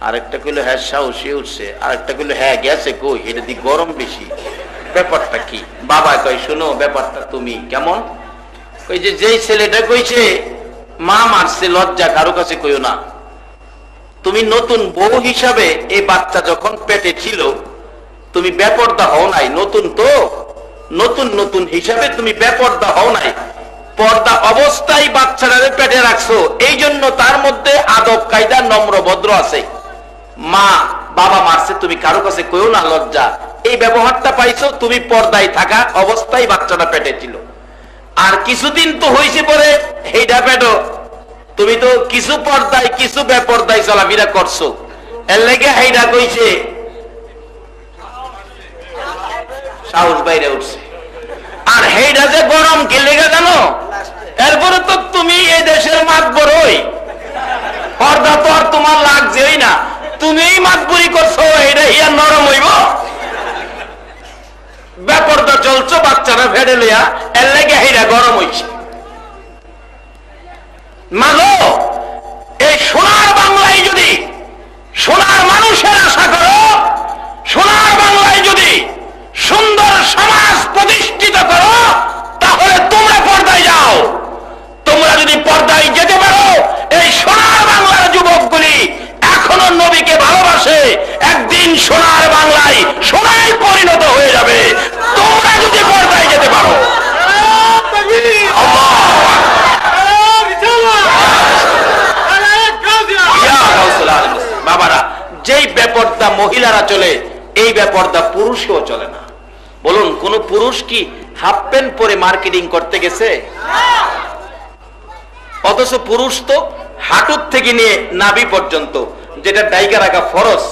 আরেকটা কইলো হ্যাঁ সাহসে উঠছে, আরেকটা কইলো হ্যাঁ গেছে কই, এটা দি গরম বেশি। ব্যাপারটা কি? বাবা কয়, শোনো ব্যাপারটা তুমি কেমন? কই যে যেই ছেলেটা কইছে মা মারছে, লজ্জা কারো কাছে কইও না, তুমি নতুন বউ হিসাবে এই বাচ্চা যখন পেটে ছিল তুমি বেপরদা হও নাই। নতুন তো, নতুন নতুন হিসাবে তুমি বেপরদা হও নাই, পর্দা অবস্থায় বাচ্চাটারে পেটে রাখছো, এই জন্য তার মধ্যে আদব কায়দা নম্র ভদ্র আছে। মা বাবা মারছে তুমি কারো কাছে কইও না, লজ্জা, এই ব্যবহারটা পাইছো তুমি পর্দায় থাকা অবস্থায় বাচ্চাটা পেটে ছিল। আর কিছুদিন তো হয়েছে পরে এইটা পেটো, তুমি তো কিছু পর্দায় কিছু বেপর্দায় চলাফেরা করছো, এর লেগে এইটা কইছে সাহস বাইরে উঠছে। আর হেইটা যে গরম কি লেগে জানো? এরপরে তো তুমি এই দেশের মাতবরই, মহিলারা চলে, এই বেপর্দা পুরুষও চলে না। বলুন, কোন পুরুষ কি হাফ প্যান্ট পরে মার্কেটিং করতে গেছে? অথচ পুরুষ তো হাঁটুর থেকে নিয়ে নাভি পর্যন্ত, যেটা ডাইকা রাখা ফরজ,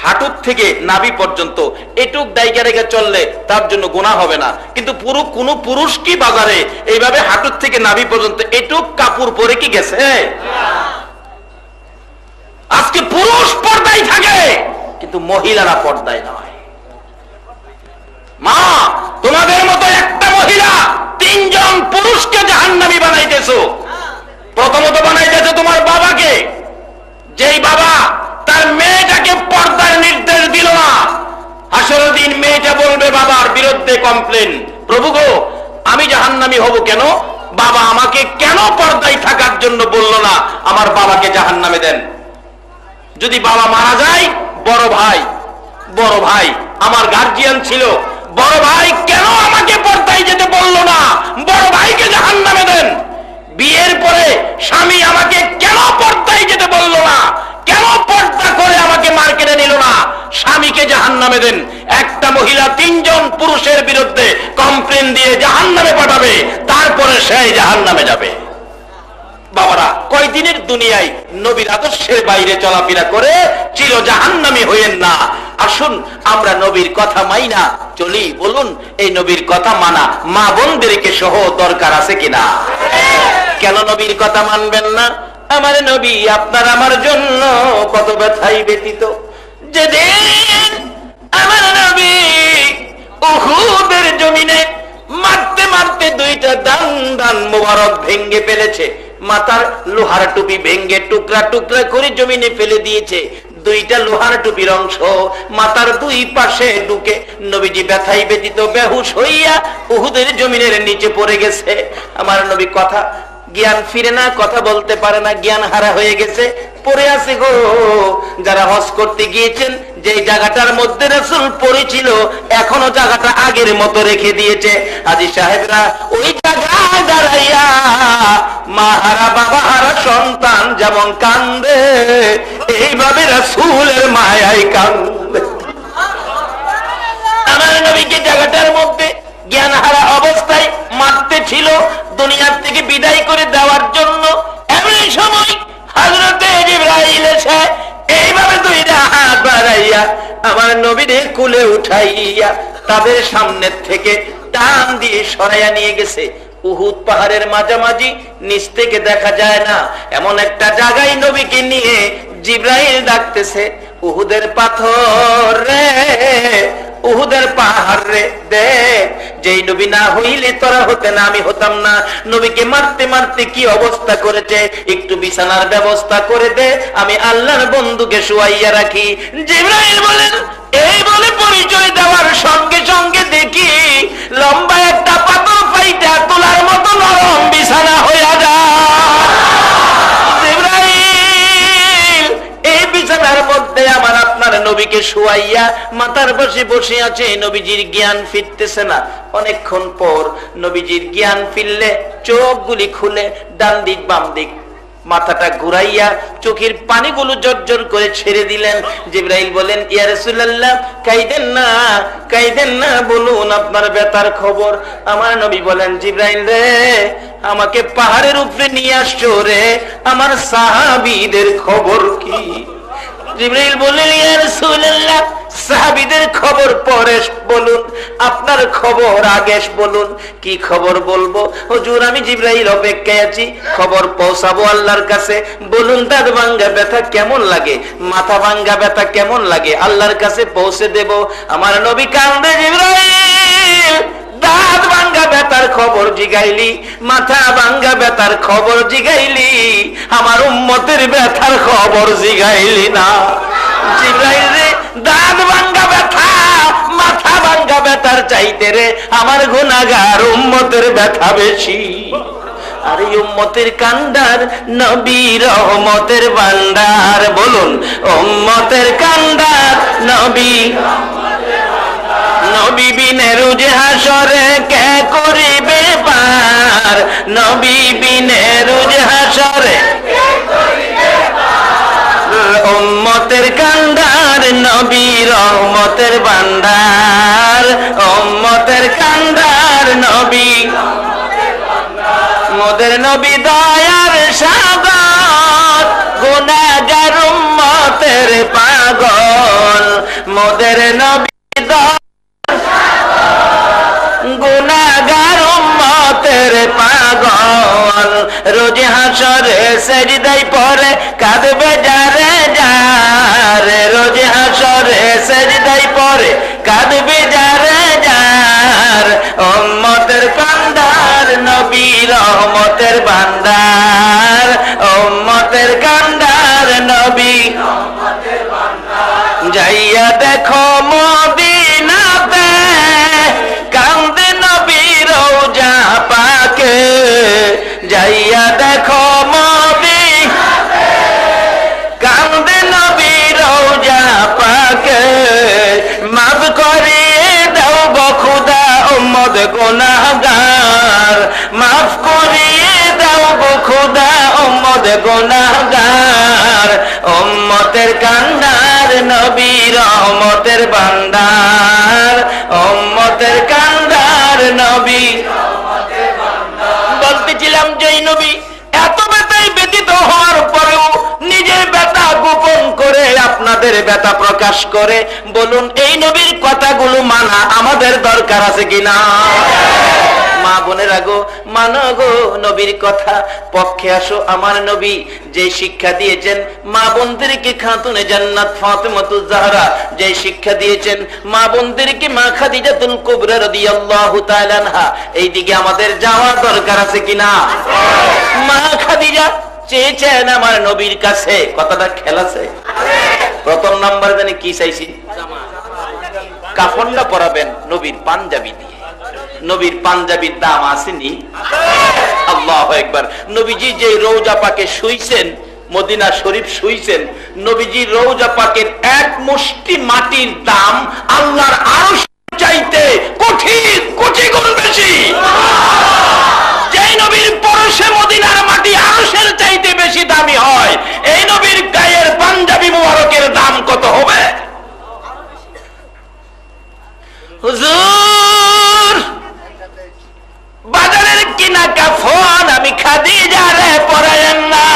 হাঁটুর থেকে নাভি পর্যন্ত এটুক ডাইকা রেখে চললে তার জন্য গুনাহ হবে না। কিন্তু কোন পুরুষ কি বাজারে এইভাবে হাঁটুর থেকে নাভি পর্যন্ত এটুক কাপড় পরে কি গেছে? আজকে পুরুষ পর্দায় থাকে কিন্তু মহিলারা পর্দায় নয়। মা, তোমাদের মতো একটা মহিলা 3 জন পুরুষকে জাহান্নামী বানাইতেছো। প্রথমত বানাইতেছো তোমার বাবাকে, যেই বাবা তার মেয়েটাকে পর্দার নির্দেশ দিল না। হাসরের দিন মেয়েটা বলবে বাবার বিরুদ্ধে কমপ্লেন, প্রভু গো, আমি জাহান্নামী হব কেন? বাবা আমাকে কেন পর্দায় থাকার জন্য বলল না? আমার বাবাকে জাহান্নামে দেন। যদি বাবা মারা যায়, বড় ভাই আমার গার্জিয়ান ছিল, বড় ভাই কেন আমাকে পর্দায় যেতে বলল না? বড় ভাইকে জাহান্নামে দেন। বিয়ের পরে স্বামী আমাকে কেন পর্দায় যেতে বলল না? কেন পর্দা করে আমাকে মার্কেটে নিল না? স্বামীকে জাহান্নামে দেন। একটা মহিলা 3 জন পুরুষের বিরুদ্ধে কমপ্লেন দিয়ে জাহান্নামে পাঠাবে, তারপরে সেই জাহান্নামে যাবে। বাবারা, কয়দিনের দুনিয়ায় নবীর আদর্শের বাইরে চলাফেরা করে চির জাহান্নামী হইয়েন না। আসুন আমরা নবীর কথা মাইনা চলি। বলুন, এই নবীর কথা মানা মা বোনদেরকে সহ দরকার আছে কিনা? কেন নবীর কথা মানবেন না? আমার নবী আপনার আমার জন্য কত ব্যথাই ব্যতীত। যেদিন আমার নবী উহুদের জমিনে মারতে মারতে 2টা দান মোবারক ভেঙ্গে ফেলেছে, মাথার লোহার টুপি ভেঙ্গে টুকরা টুকরা করে জমিনে ফেলে দিয়েছে। 2টা লোহার টুপির অংশ মাথার 2 পাশে ঢুকে নবীজি ব্যথাই ব্যতীত বেহুশ হইয়া উহুদের জমিনের নিচে পড়ে গেছে। আমার নবী কথা জ্ঞান ফিরে না, কথা বলতে পারে না, জ্ঞান হারা হয়ে গেছে, পড়ে আছে গো। যারা হজ করতে গিয়েছেন, যে জায়গাটার মধ্যে রাসূল পড়েছিল এখনো জায়গাটা আগের মতো রেখে দিয়েছে। হাজী সাহেবরা ওই জায়গায় দাঁড়াইয়া মা হারা বাবা হারা সন্তান যেমন কান্দে, এইভাবে রাসূলের মায়ায় কান্দে। আমার নবীকে জায়গাটার মধ্যে জ্ঞান হারা অবস্থায় মারতে ছিল দুনিয়ার থেকে বিদায় করে দেওয়ার জন্য। এমন সময় হযরতে জিবরাইল এসে এইভাবে 2টা হাত বাড়াইয়া আমার নবীকে কুলে উঠাইয়া তাদের সামনে থেকে টান দিয়ে সরাইয়া নিয়ে গেছে। উহুদ পাহাড়ের মাঝামাঝি, নিচ থেকে দেখা যায় না এমন একটা জায়গায় নবীকে নিয়ে জিবরাইল ডাকতেছে, উহুদের পাথর রে, উহুদের পাহাড় রে, দেখ যেই নবী না হইলে তোরা হতে না, আমি হতাম না। নবীকে মারতে মারতে কি অবস্থা করেছে, একটু বিছানার ব্যবস্থা করে দে, আমি আল্লাহর বন্ধুকে শুয়াইয়া রাখি। জিবরাইল বলেন, এই বলে পরিচয় দেওয়ার সঙ্গে সঙ্গে দেখি লম্বা একটা পাথর ফাইটা তোলার মতো নরম বিছানা হইয়া যায়। জিবরাইল এই বিছানার মধ্যে আমার আপনার নবীকে শুয়াইয়া মাথার পাশে বসে আছে। নবীজির জ্ঞান ফিরতেছে না। অনেকক্ষণ পর নবীজির জ্ঞান ফিরলে চোখগুলি খুলে ডান দিক বাম দিক মাথাটা ঘুরাইয়া চোখের পানিগুলো জর্জর করে ছেড়ে দিলেন। জিবরাইল বলেন, ইয়া রাসূলুল্লাহ, কাইদেন না, বলুন আপনার ব্যথার খবর। আমার নবী বলেন, জিবরাইল রে, আমাকে পাহাড়ের উপরে নিয়ে আসছো রে, আমার সাহাবীদের খবর কি? জিবরাইল বললেন, ইয়া রাসূলুল্লাহ, সাহাবীদের খবর পরে বলুন, আপনার খবর আগে বলুন। কি খবর বলবো হুজুর? আমি জিবরাইল অপেক্ষায় আছি, খবর পৌঁছাবো আল্লাহর কাছে। বলুন দাঁত ভাঙ্গা ব্যথা কেমন লাগে, মাথা ভাঙ্গা ব্যথা কেমন লাগে, আল্লাহর কাছে পৌঁছে দেব। আমার নবী কান্দে, জিবরাইল দাঁত ভাঙ্গা ব্যথার খবর জিগাইলি, মাথা ভাঙ্গা ব্যথার খবর জিগাইলি, আমার উম্মতের ব্যথার খবর জিগাইলি না। জিবরাইল রে, দাঁত ভাঙ্গা ব্যথা মাথা ভাঙ্গা ব্যথার চাইতে রে আমার গুনাহগার উম্মতের ব্যথা বেশি। আর এই উম্মতের কান্ডার নবী রহমতের ভান্ডার। বলুন, উম্মতের কান্ডার নবী, নবী বিনে রোজ হাসরে কে করিবে পার, নবী বিনে রোজ হাসরে উম্মতের কান্ডার নবী রহমতের ভান্ডার, উম্মতের কান্ডার নবী, মোদের নবী দয়ার সাগর, গুনাহগার উম্মতের পাগল, মোদের নবী গুনাহগার উম্মতের পাগল, রোজ হাসরে সেজদায় পড়ে কাঁদবে যারে যারে, রোজ হাসরে সেজদায় পড়ে কাঁদবে যারে যার, উম্মতের কান্ডার নবী রহমতের ভান্ডার, উম্মতের কান্ডার নবী। যাইয়া দেখো মদিনাতে কান্দে নবী রওজা পাকে, যাইয়া দেখো মদিনাতে কান্দে নবী রওজা পাকে, মাফ করিয়ে দাও গো খোদা উম্মত গুনাহগার, মাফ করিয়ে দাও গো খোদা উম্মত গুনাহগার, উম্মতের কান্ডার নবী রহমতের ভান্ডার, উম্মতের কান্ডার নবী। বলতেছিলাম যেই নবী এত ব্যথায় ব্যতীত হওয়ার পরেও নিজের ব্যথা গোপন করে আপনাদের ব্যথা প্রকাশ করে, বলুন এই নবীর কথাগুলো মানা আমাদের দরকার আছে কিনা? মা বোনেরা গো, মানো গো নবীর কথা, পক্ষে আসো। আমার নবী যে শিক্ষা দিয়েছেন মা বোনদেরকে, খাতুনে জান্নাত ফাতেমাতুজ জাহরা যে শিক্ষা দিয়েছেন মা বোনদেরকে, মা খাদিজাতুল কুবরা রাদিয়াল্লাহু তাআলা আনহা, এই দিকে আমাদের যাওয়ার দরকার আছে কিনা? মা খাদিজা চেয়েছেন আমার নবীর কাছে, কথাটা খেয়াল আছে? প্রথম নাম্বার জানি কি চাইছি? কাফনটা পরাবেন নবীর পাঞ্জাবি দিয়ে। নবীর পাঞ্জাবির দাম আসেনি? আল্লাহু আকবার। নবীজি যে রওজা পাকে শুইছেন, মদিনা শরীফ শুইছেন, নবীজি রওজা পাকের এক মুষ্টি মাটির দাম আল্লাহর আরশ চাইতে কোটি কোটি গুণ বেশি। যেই নবীর পরশে মদিনার মাটি আরশের চাইতে বেশি দামি হয়, এই নবীর গায়ের পাঞ্জাবি মুবারকের দাম কত হবে? হুজুর বাজারের কিনা কাফন আমি খাদিজারে পরায়েন না,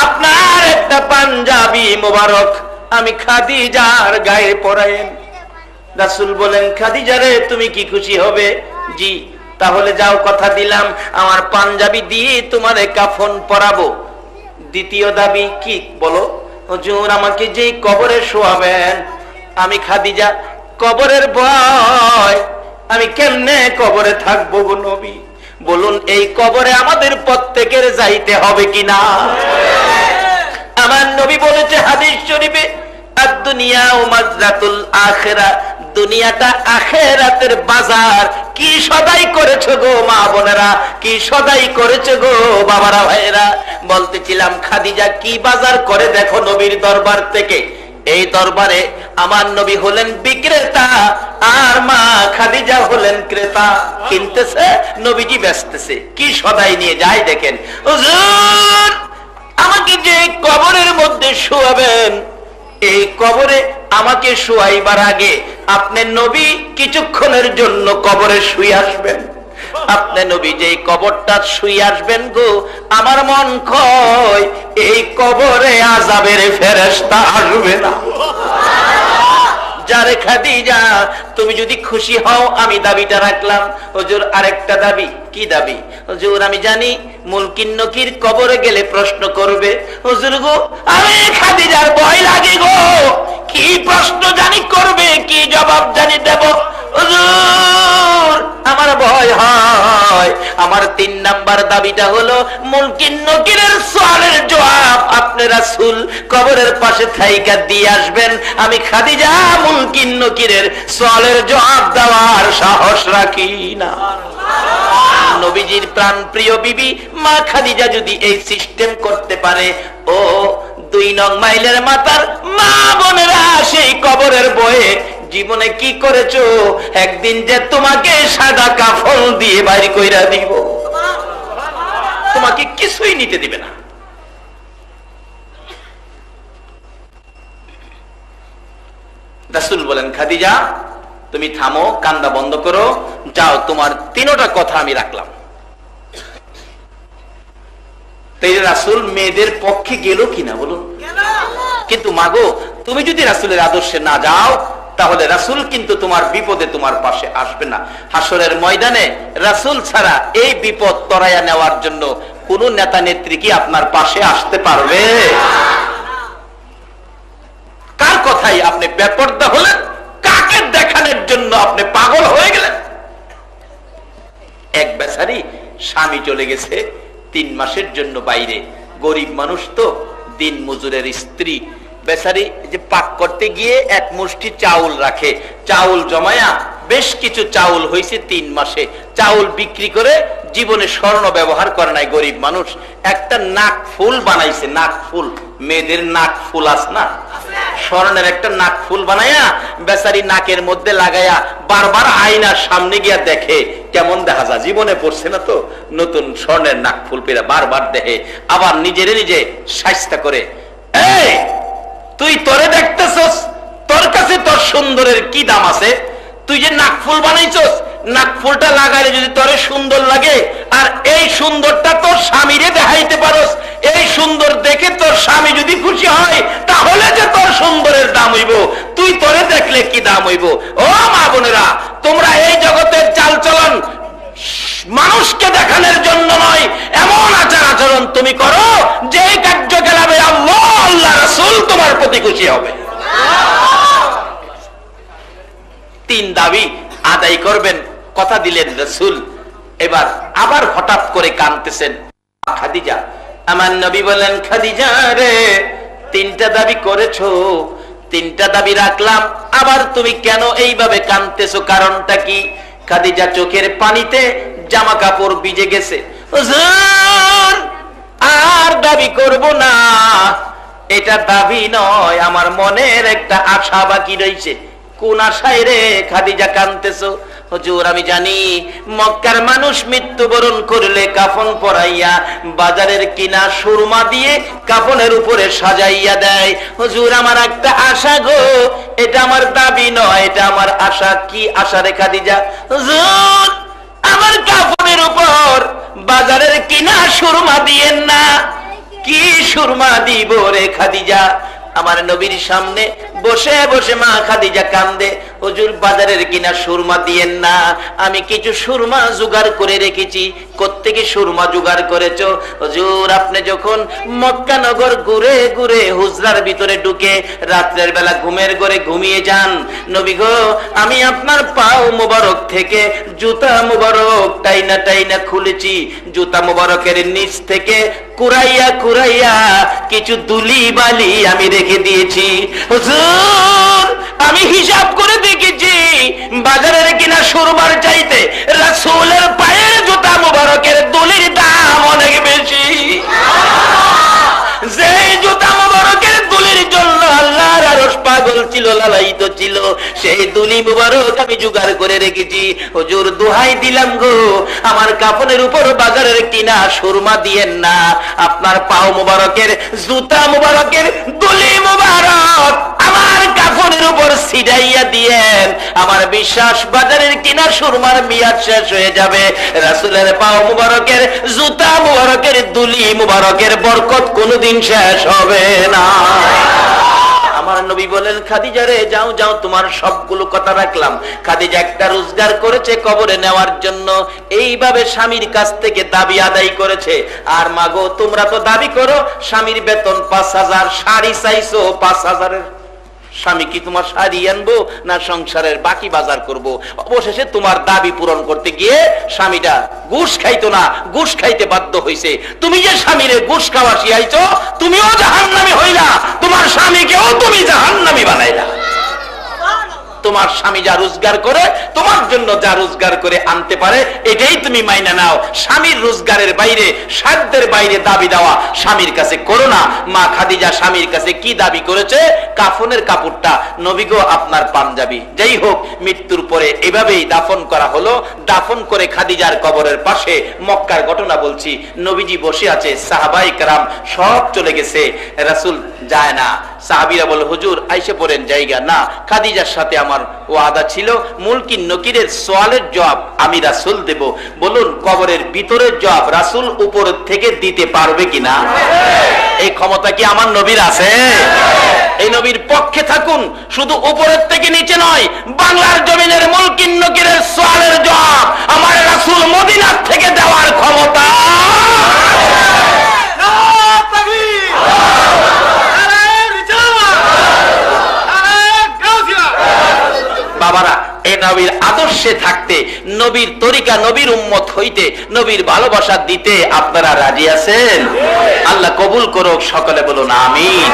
আপনার একটা পাঞ্জাবি মুবারক আমি খাদিজার গায়ে পরায়েন। রাসূল বলেন, খাদিজারে তুমি কি খুশি হবে? জি, তাহলে যাও, কথা দিলাম আমার পাঞ্জাবি দিয়ে তোমারে কাফন পরাবো। দ্বিতীয় দাবি কি বলো? হুজুর আমাকে যে কবরে শোয়াবেন, আমি খাদিজা কবরের ভয়, আমি কেমনে কবরে থাকবো গো নবী? বলুন এই কবরে আমাদের প্রত্যেকের যাইতে হবে কিনা? আমার নবী বলেছে হাদিস শরীফে, আদ-দুনিয়া মাযরাতুল আখিরা, দুনিয়াটা আখিরাতের বাজার। কি সদাই করেছো গো মা বোনেরা, কি সদাই করেছো গো বাবারা ভাইয়েরা। বলতেছিলাম খাদিজা কি বাজার করে দেখো নবীর দরবার থেকে। এই দরবারে আমার নবী হলেন বিক্রেতা আর মা খাদিজা হলেন ক্রেতা। কিনতেছে, নবীজি বেচতেছে। কি সদাই নিয়ে যায় দেখেন। হুজুর আমাকে যে কবরের মধ্যে শোয়াবেন, এই কবরে আমাকে শোয়াইবার আগে আপনি নবী কিছুক্ষণের জন্য কবরে শুয়ে আসবেন। আপনি নবী যে কবরটা শুয়ে আসবেন গো, আমার মন কয় এই কবরে আযাবের ফেরেশতা আসবে না। যারে খাদিজা তুমি যদি খুশি হও আমি দাবিটা রাখলাম। হুজুর আরেকটা দাবি। কি দাবি? হুজুর আমি জানি মুলকিন নকির কবরে গেলে প্রশ্ন করবে। হুজুর গো আমি খাদিজার ভয় লাগে গো, কি প্রশ্ন জানি করবে, কি জবাব জানি দেব। হুজুর আমার ভয় হয়। আমার 3 নাম্বার দাবিটা হলো মুলকিন নকিরের সওয়ালের জবাব আপনি রাসূল কবরের পাশে থাইকা দিয়ে আসবেন। আমি খাদিজা মুলকিন নকিরের সওয়ালের জবাব দেওয়ার সাহস রাখি না। নবীজির প্রাণ প্রিয় বিবি মা খাদিজা যদি এই সিস্টেম করতে পারে, ও 2 নং মাইলের মাথার মা বোনেরা সেই কবরের বয়ে জীবনে কি করেছো? একদিন যে তোমাকে সাদা কাফন দিয়ে বাইরে কইরা দিব, তোমাকে কিছুই নিতে দিবে না। রাসূল বলেন, খাদিজা তুমি থামো, কান্না বন্ধ করো, যাও, তোমার তিনটা কথা আমি রাখলাম। তাই রাসূল মেয়েদের পক্ষে গেল কিনা বলুন? কিন্তু মাগো, তুমি যদি রাসূলের আদর্শে না যাও, তাহলে রাসূল কিন্তু তোমার বিপদে তোমার পাশে আসবে না। হাসরের ময়দানে রাসূল ছাড়া এই বিপদ তরাইয়া নেওয়ার জন্য কোন নেতা নেত্রী কি আপনার পাশে আসতে পারবে? কার কথাই আপনি বেপরদা হলেন? কাকে দেখানোর জন্য আপনি পাগল হয়ে গেলেন? এক বেচারি স্বামী চলে গেছে 3 মাসের জন্য বাইরে, গরিব মানুষ তো, দিন মজুরের স্ত্রী, বেচারি যে পাক করতে গিয়ে এক মুষ্টি চাউল রাখে, চাউল জমায়া বেশ কিছু চাউল হয়েছে 3 মাসে, চাউল বিক্রি করে জীবনে স্বর্ণ ব্যবহার করে নাই গরিব মানুষ, একটা নাক ফুল বানাইছে। নাক ফুল, মেয়েদের নাক ফুল আছে না, স্বর্ণের একটা নাক ফুল বানায়া বেচারি নাকের মধ্যে লাগায়া বারবার আয়নার সামনে গিয়া দেখে কেমন দেখা যায়। জীবনে পড়ছে না তো, নতুন স্বর্ণের নাক ফুল পেরা বারবার দেখে, আবার নিজেরে নিজে শায়েস্তা করে, এই তুই তোরে দেখতেছস, তোর কাছে তোর সুন্দরের কি দাম আছে? তুই যে নাক ফুল বানাইছস, নাক ফুলটা লাগাইলে যদি তোরে সুন্দর লাগে, আর এই সুন্দরটা তোর স্বামীরে দেখাইতে পারস, এই সুন্দর দেখে তোর স্বামী যদি খুশি হয়, তাহলে যে তোর সুন্দরের দাম হইব, তুই তোরে দেখলে কি দাম হইব? ও মা বোনেরা, তোমরা এই জগতের চাল চলন মানুষকে দেখানোর জন্য নয়, এমন আচার আচরণ তুমি করো যে কার্যকলাপে আল্লাহ, আল্লাহ রাসূল তোমার প্রতি খুশি হবে। 3 দাবি আদায় করবেন, কথা দিলেন রাসূল। এবার আবার হঠাৎ করে কাঁদতেছেন খাদিজা। আমার নবী বলেন, খাদিজা রে, 3টা দাবি করেছো, 3টা দাবি রাখলাম, আবার তুমি কেন এইভাবে কাঁদতেছো? কারণটা কি? খাদিজা চোখের পানিতে জামা কাপড় ভিজে গেছে। হুজুর, আর দাবি করব না, এটা দাবি নয়, আমার মনের একটা আশা বাকি রয়েছে। কোন আশায় রে খাদিজা কাঁদতেছো? হুজুর, আমি জানি মক্কার মানুষ মৃত্যুবরণ করলে কাফন পরাইয়া বাজারের কিনা সুরমা দিয়ে কাফনের উপরে সাজাইয়া দেয়। হুজুর, আমার একটা আশা গো, এটা আমার দাবি নয়, এটা আমার আশা। কি আশা রে খাদিজা? হুজুর, আমার কাফনের উপর বাজারের কিনা সুরমা দিয়েন না। কি সুরমা দিব রে খাদিজা? আমার নবীর সামনে বসে বসে মা খাদিজা কান্দে, হুজুর বাজারের কিনা সুরমা দিয়েন না, আমি কিছু সুরমা জোগাড় করে রেখেছি। কোত্থেকে সুরমা জোগাড় করেছো? হুজুর, আপনি যখন মক্কা নগর ঘুরে ঘুরে হুজরার ভিতরে ঢুকে রাত্রের বেলা ঘুমের ঘরে ঘুমিয়ে যান, নবী গো, আমি আপনার পাও মোবারক থেকে জুতা মোবারক টাইনা টাইনা খুলেছি, জুতা মোবারকের নিচ থেকে কুরাইয়া কুরাইয়া কিছু দুলি বালি আমি রেখে দিয়েছি। হুজুর, আমি হিসাব করে দেখেছি বাজারের কিনা সুরমার চাইতে রাসূলের পায়ের জুতা মোবারকের দুলির দাম অনেক বেশি। যে জুতা মোবারকের দুলির জন্য আল্লাহর আরশ পাগল ছিল, লালায়িত ছিল, সেই দুলি মোবারক আমি জোগাড় করে রেখেছি। হুজুর, দোহাই দিলাম গো, আমার কাফনের উপর বাজারের কিনা সুরমা দিয়েন না, আপনার পাও মোবারকের জুতা মোবারকের দুলি মোবারক আমার কাফনের উপর ছিটাইয়া দিয়েন। আমার বিশ্বাস বাজারের কিনা সুরমার মেয়াদ শেষ হয়ে যাবে, রাসূলের পাও মোবারকের জুতা মোবারকের দুলি মোবারকের বরকত কোনোদিন শেষ হবে না। আমার নবী বলেন, খাদিজা রে, যাও যাও, তোমার সবগুলো কথা রাখলাম। খাদিজা একটা রোজগার করেছে কবরে নেওয়ার জন্য, এইভাবে স্বামীর কাছ থেকে দাবি আদায় করেছে। আর মাগো, তোমরা তো দাবি করো স্বামীর বেতন 5000, শাড়ি চাইছো 5000-এর। স্বামী কি তোমার শাড়ি আনবো না সংসারের বাকি বাজার করব? অবশেষে তোমার দাবি পূরণ করতে গিয়ে স্বামীটা ঘুষ খাইতো না, ঘুষ খাইতে বাধ্য হইছে। তুমি যে স্বামীরে ঘুষ খাওয়া শিখাইছো, তুমিও জাহান্নামী হইলা, তোমার স্বামীকেও তুমি জাহান্নামী বানাইলা। তোমার স্বামী যা রোজগার করে, তোমার জন্য যা রোজগার করে আনতে পারে, এটাই তুমি মাইনা নাও। স্বামীর রোজগারের বাইরে, সাধ্যের বাইরে দাবি দেওয়া স্বামীর কাছে করো না। মা খাদিজা স্বামীর কাছে কি দাবি করেছে? কাফনের কাপড়টা, নবী গো আপনার পাঞ্জাবি। যাই হোক, মৃত্যুর পরে এভাবেই দাফন করা হলো। দাফন করে খাদিজার কবরের পাশে, মক্কার ঘটনা বলছি, নবীজি বসে আছে, সাহাবায়ে কেরাম সব চলে গেছে, রাসূল যায় না। সাহাবীরা বলে হুজুর আইসে পড়েন জায়গা না, খাদিজার সাথে আমার ওয়াদা ছিল মুলকিন নকিরের সওয়ালের জবাব আমি রাসূল দেব। বলুন কবরের ভিতরের জবাব রাসূল উপর থেকে দিতে পারবে কিনা? এই ক্ষমতা কি আমার নবীর আছে? এই নবীর পক্ষে থাকুন, শুধু উপরের থেকে নিচে নয়, বাংলার জমিনের মুলকিন নকিরের সওয়ালের জবাব আমার রাসূল মদিনার থেকে দেওয়ার ক্ষমতা। বাবারা, এই নবীর আদর্শে থাকতে, নবীর তরিকা, নবীর উম্মত হইতে, নবীর ভালোবাসা দিতে আপনারা রাজি আছেন? আল্লাহ কবুল করুক, সকলে বলুন আমিন।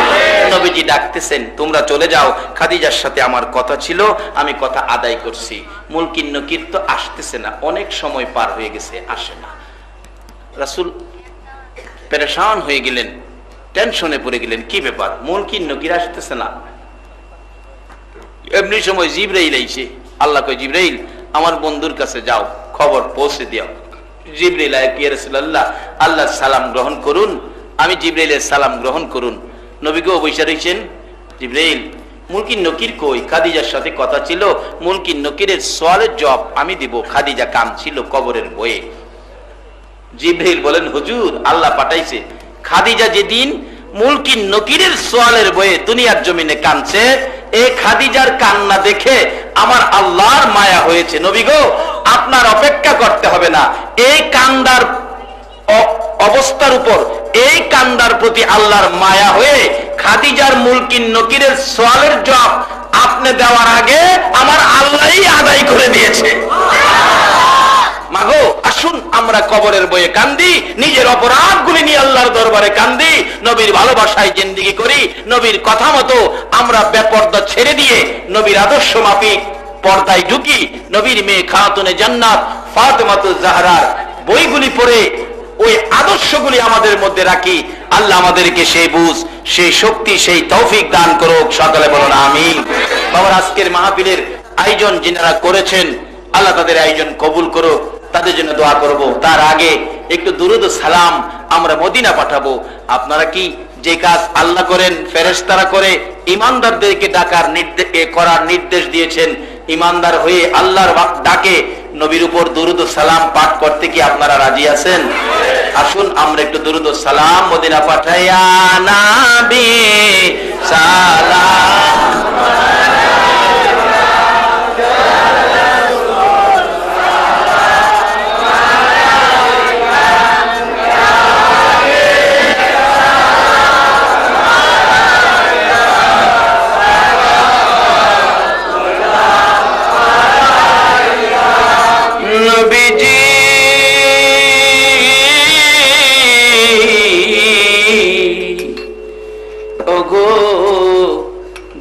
নবীজি ডাকতেছেন, তোমরা চলে যাও, খাদিজার সাথে আমার কথা ছিল, আমি কথা আদায় করছি। মুলকিন নকির তো আসতেছে না, অনেক সময় পার হয়ে গেছে, আসে না। রাসূল পেরেশান হয়ে গেলেন, টেনশনে পড়ে গেলেন, কি ব্যাপার মুলকিন নকির আসতেছে না। এমনি সময় জিবরাইল আইছে। আল্লাহ কয়, জিবরাইল আমার বন্ধুর কাছে যাও, খবর পৌঁছে দিও। জিবরাইল আয়, ইয়া রাসূলুল্লাহ আল্লাহর সালাম গ্রহণ করুন। আমি জিবরাইলের সালাম গ্রহণ করুন। নবী গো বসে রইছেন। জিবরাইল, মুলকিন নকির কই? খাদিজার সাথে কথা ছিল, মুলকিন নকিরের সওয়ালের জবাব আমি দিব, খাদিজা কাঁদছিল কবরের বয়ে। জিবরাইল বলেন, হুজুর আল্লাহ পাঠাইছে, খাদিজা যেদিন মুলকিন নকিরের সওয়ালের বয়ে দুনিয়ার জমিনে কাঁদছে, এই খাদিজার কান্না দেখে আমার আল্লাহর মায়া হয়েছে। নবী গো আপনার অপেক্ষা করতে হবে না, এই কান্দার অবস্থার উপর, এই কান্দার প্রতি আল্লাহর মায়া হয়ে খাদিজার মুলকিন নকিরের সওয়ালের জবাব আপনি দেওয়ার আগে আমার আল্লাহই আদায় করে দিয়েছে। মাগো আসুন আমরা কবরের বয়ে কান্দি, নিজের অপরাধগুলি নিয়ে আল্লাহর দরবারে কান্দি, নবীর ভালোবাসায় জিন্দেগি করি, নবীর কথা মতো আমরা বেপরদা ছেড়ে দিয়ে নবীর আদর্শ মাফিক পর্দায় ঢুকি, নবীর মেয়ে খাতুনে জান্নাত ফাতেমাতুজ জাহরার বইগুলি পড়ে ওই আদর্শগুলি আমাদের মধ্যে রাখি। আল্লাহ আমাদেরকে সেই বুঝ, সেই শক্তি, সেই তৌফিক দান করুক, সকলে বলুন আমিন। বাবার আজকের মাহফিলের আয়োজন যিনারা করেছেন, আল্লাহ তাদের আয়োজন কবুল করুক, তাদের জন্য দোয়া করব। তার আগে একটু দুরুদ ও সালাম আমরা মদিনা পাঠাবো। আপনারা কি যে কাজ আল্লাহ করেন, ফেরেশতারা করে, ইমানদারদেরকে ডাকার করার নির্দেশ দিয়েছেন, ইমানদার হয়ে আল্লাহর ডাকে নবীর উপর দুরুদ ও সালাম পাঠ করতে কি আপনারা রাজি আছেন? আসুন আমরা একটু দুরুদ ও সালাম মদিনা পাঠাইয়া নবী সালাম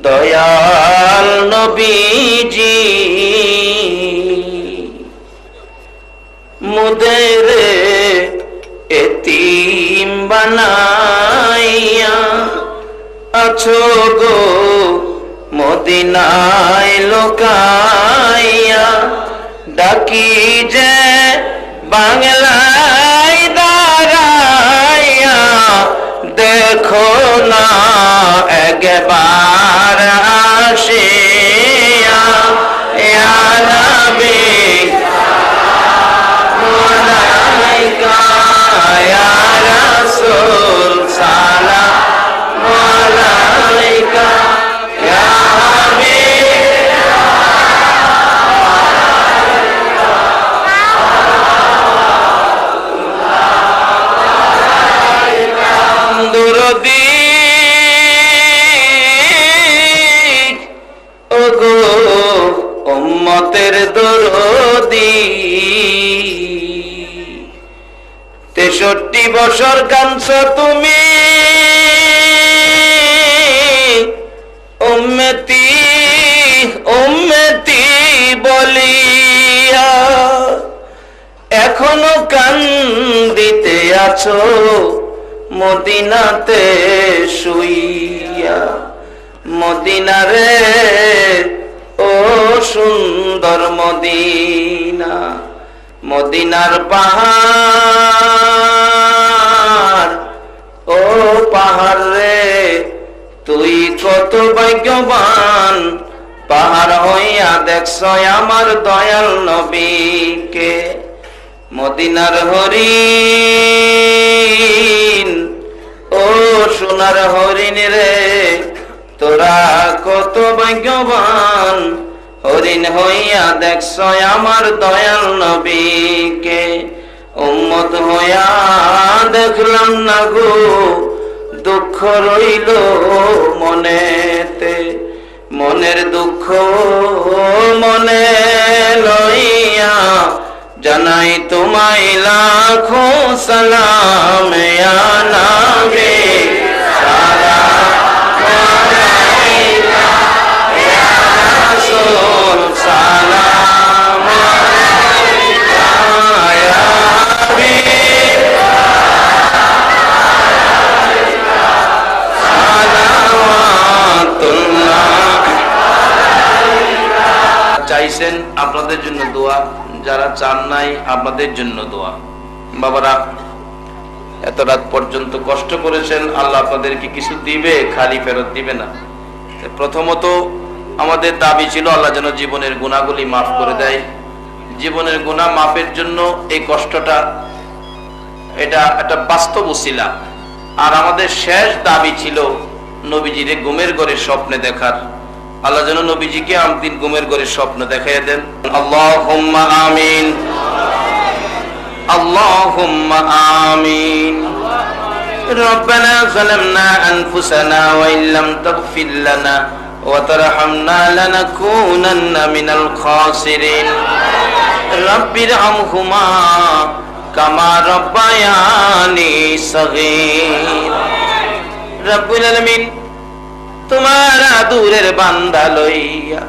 দয়াল নবীজি মুদের এতিম বানাইয়া আছো গো মদিনায় লোকাইয়া, ডাকি যে বাংলায় দাঁড়াইয়া দেখো না একবার আসিয়া, ইয়া নবী আলাইকা ইয়া রাসূল সালাম আলাইকা ইয়া হাবিব দুরুদি ওগো উম্মতের দরদি। 63 বছর কাঁদছো তুমি উম্মতি উম্মতি বলিয়া, এখনো কান্দিতে আছো মদিনাতে শুইয়া। মদিনারে ও সুন্দর মদিনা, মদিনার পাহাড় ও পাহাড় রে তুই কত ভাগ্যবান, পাহাড় হইয়া দেখছো আমার দয়াল নবীকে। মদিনার হরিণ, ও সোনার হরিণ রে, তোরা কত ভাগ্যবান, হরিণ হইয়া দেখছো আমার দয়াল নবীকে। উম্মত হইয়া দেখলাম না গো, দুঃখ রইল মনেতে। মনের দুঃখ মনে লইয়া জানাই তোমায় লাখো সালাম, ইয়া নবী সালাম আলাইকা, ইয়া রাসূল সালাম আলাইকা, ইয়া হাবিব সালাওয়াতুল্লাহ। চাইছেন আপনাদের জন্য দোয়া, যারা চান নাই আপনাদের জন্য দোয়া। বাবারা এত রাত পর্যন্ত কষ্ট করেছেন, আল্লাহ আপনাদেরকে কিছু দিবে, খালি ফেরত দিবে না। প্রথমত আমাদের দাবি ছিল আল্লাহ যেন জীবনের গুনাহগুলি মাফ করে দেয়। জীবনের গুনাহ মাফের জন্য এই কষ্টটা, এটা একটা বাস্তব উসিলা। আর আমাদের শেষ দাবি ছিল নবীজিরে ঘুমের ঘরে স্বপ্নে দেখার। আল্লাহ যেন নবীজিকে আমদিন ঘুমের ঘরে স্বপ্ন দেখাইয়া দেন। আল্লাহুম্মা আমিন, আল্লাহুম্মা আমিন। রব্বানা যালামনা আনফুসানা ওয়া ইল্লাম তাগফির লানা ওয়া তারহামনা লানাকুনান্না মিনাল খাসিরিন। রাব্বিরহামহুমা কামা রাব্বায়ানি সাগীর। রব্বুল আলামিন, তোমার আদুরের বান্দা লইয়া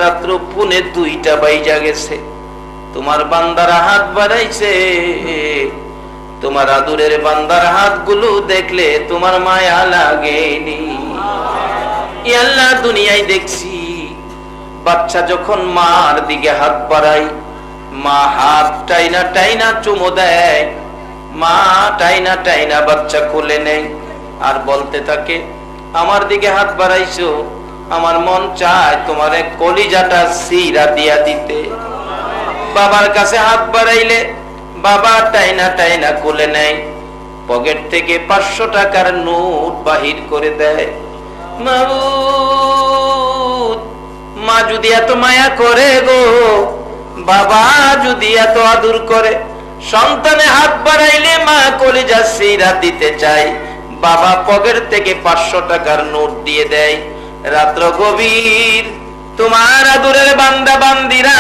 রাত্র 2:30 বাইজা গেছে, তোমার বান্দার হাত বাড়াইছে। তোমার আদুরের বান্দার হাতগুলো দেখলে তোমার মায়া লাগেনি। আল্লাহ, দুনিয়ায় দেখছি বাচ্চা যখন মার দিকে হাত বাড়ায়, মা হাত টাইনা টাইনা চুমো দেয়, মা টাইনা টাইনা বাচ্চা কোলে নেয় আর বলতে থাকে, আমার দিকে হাত বাড়াইছো, আমার মন চায় তোমার কলিজাটা সিরা দিয়া দিতে। বাবার কাছে হাত বাড়াইলে বাবা টাইনা টাইনা কোলে নেয়, পকেট থেকে 500 টাকার নোট বাহির করে দেয়। মাবুদ, মা যদি এত মায়া করে গো, বাবা যদি এত আদর করে, সন্তানে হাত বাড়াইলে মা কলিজা সিরা দিতে চায়, বাবা পকেট থেকে 500 টাকার নোট দিয়ে দেয়। রাত্র গভীর, তোমার আদরের বান্দা বান্দিরা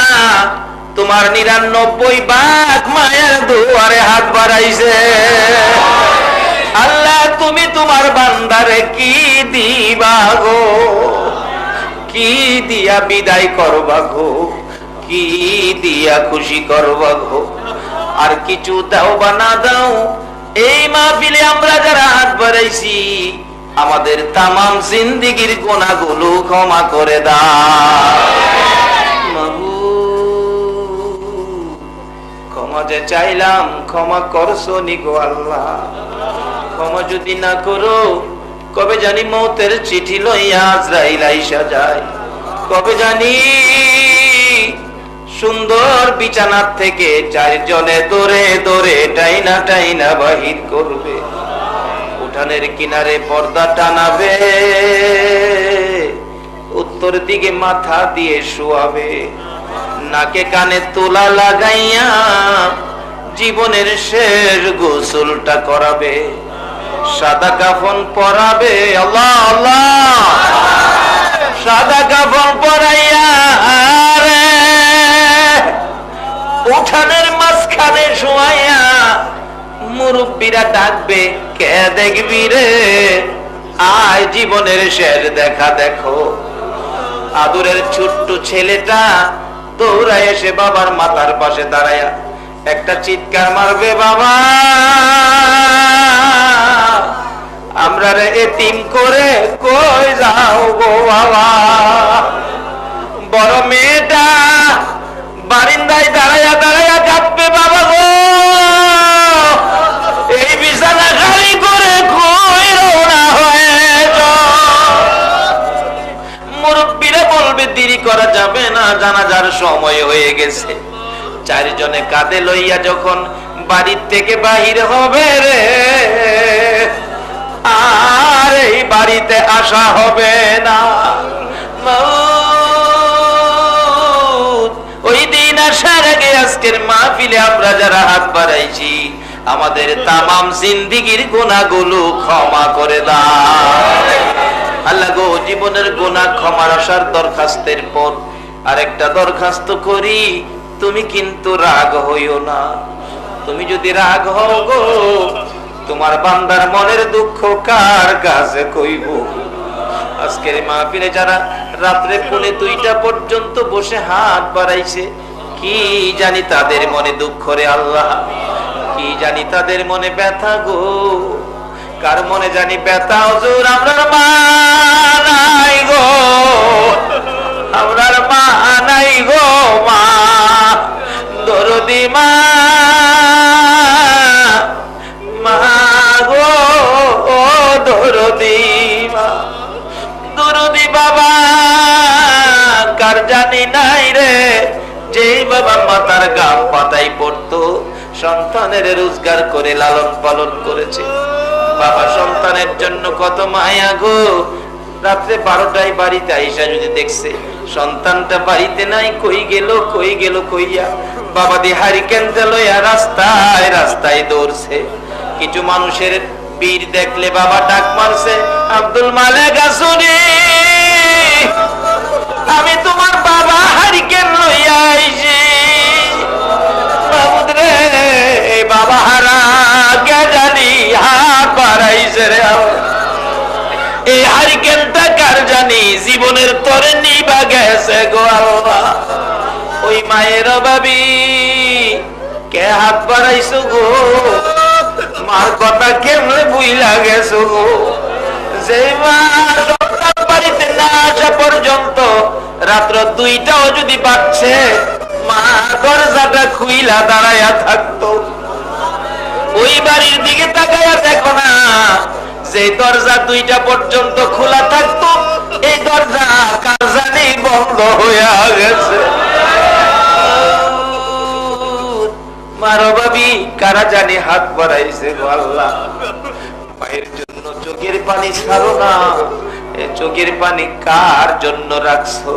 তোমার 99 ভাগ মায়ের দুয়ারে হাত বাড়াইছে। আল্লাহ, তুমি তোমার বান্দারে কি দিবা গো, কি দিয়া বিদায় করবা গো, কি দিয়া খুশি করবা গো? আর কিছু দাও বা না দাও, এই মাহফিলে আমরা যারা হাত বাড়াইছি আমাদের তামাম জিন্দেগীর গুনাহগুলো ক্ষমা করে দাও। ক্ষমা যে চাইলাম, ক্ষমা করছো নি গো আল্লাহ? ক্ষমা যদি না করো, কবে জানি মৌতের চিঠি লইয়া আজরাইল আইসা যায়, কবে জানি সুন্দর বিছানার থেকে 4 জনে দৌড়ে দৌড়ে টাইনা টাইনা বাহির করবে, উঠানের কিনারে পর্দা টানাবে, উত্তর দিকে মাথা দিয়ে শোয়াবে, নাকে কানে তোলা লাগাইয়া জীবনের শেষ গোসলটা করাবে, সাদা কাফন পরাবে। আল্লাহ আল্লাহ, সাদা কাফন পরাইয়া উঠানের মাঝখানে শোয়াইয়া মুরব্বীরা ডাকবে, কে দেখবি রে, আয় জীবনের শেষ দেখা দেখো। আদরের ছোট্ট ছেলেটা দৌড়ায় এসে বাবার মাথার পাশে দাঁড়ায়া একটা চিৎকার মারবে, বাবা আমরা রে এতিম করে কই যাও গো বাবা। বড় মেয়েটা বারিন্দায় দাঁড়ায়া দাঁড়ায়া কাঁদবে, বাবা গো এই বিছানা খালি করে কই রওনা হয়ে যাও। হয়ে গেছে। চারজনে কাঁধে লইয়া যখন বাড়ির থেকে বাহির হবে রে, আর এই বাড়িতে আসা হবে না। ওই দিন আসার আগে আজকের মাহফিলে আমরা যারা হাত বাড়াইছি, আমাদের তামাম জিন্দেগীর গুনাহগুলো ক্ষমা করে দাও আল্লাহ গো। জীবনের গুনাহ ক্ষমার আসার দরখাস্তের পর আরেকটা দরখাস্ত করি, তুমি কিন্তু রাগ হইও না। তুমি যদি রাগ হও গো, তোমার বান্দার মনের দুঃখ কার কাছে কইব? আজকের মাহফিলে যারা রাত্রে 2:30 পর্যন্ত বসে হাত বাড়াইছে, কি জানি তাদের মনে দুঃখ রে আল্লাহ, কি জানি তাদের মনে ব্যথা গো। কার মনে জানি ব্যথা? হুজুর আমরার মা নাই গো, আমরার মা নাই গো, মা দরদি মা, মা গো দরদি মা, দরদি বাবা কার জানি নাই রে, যেই বাবা মাতার গাম পাতাই পড়তো, সন্তানের রোজগার করে লালন পালন করেছে। বাবা সন্তানের জন্য কত মায়া গো। রাত্রে 12টায় বাড়িতে আইসা যদি দেখছে সন্তানটা বাড়িতে নাই, কই গেল কই গেল কইয়া বাবা দি হারিকেন লইয়া রাস্তায় রাস্তায় দৌড়ছে। কিছু মানুষের বীর দেখলে বাবা ডাক মারছে, আব্দুল মালেক আসুনি, আমি তোমার বাবা হারিকেন লইয়া আইছি। বাবুদরে বাবা হারা কে জানি হাত বাড়াইছে রে, এই হারিকেনটা কার জানি জীবনের তরে নিবা গেছে গো আল্লাহ। ওই মায়ের ভাবি কে হাত বাড়াইছো গো, মার কথা কেমনে বুইলা গেছো গো। যে মা সন্তান বাড়িতে না আসা পর্যন্ত রাত্র 2টাও যদি বাজছে, মা দরজাটা খুইলা দাঁড়াইয়া থাকতো। ওই বাড়ির দিকে তাকাইয়া দেখো না, যে দরজা 2টা পর্যন্ত খোলা থাকতো, এই দরজা কার জানি বন্ধ হইয়া গেছে। মারো ভাবি কারা জানি হাত বাড়াইছে গো আল্লাহ। মায়ের জন্য চোখের পানি ছাড়ো না, এই চোখের পানি কার জন্য রাখছো?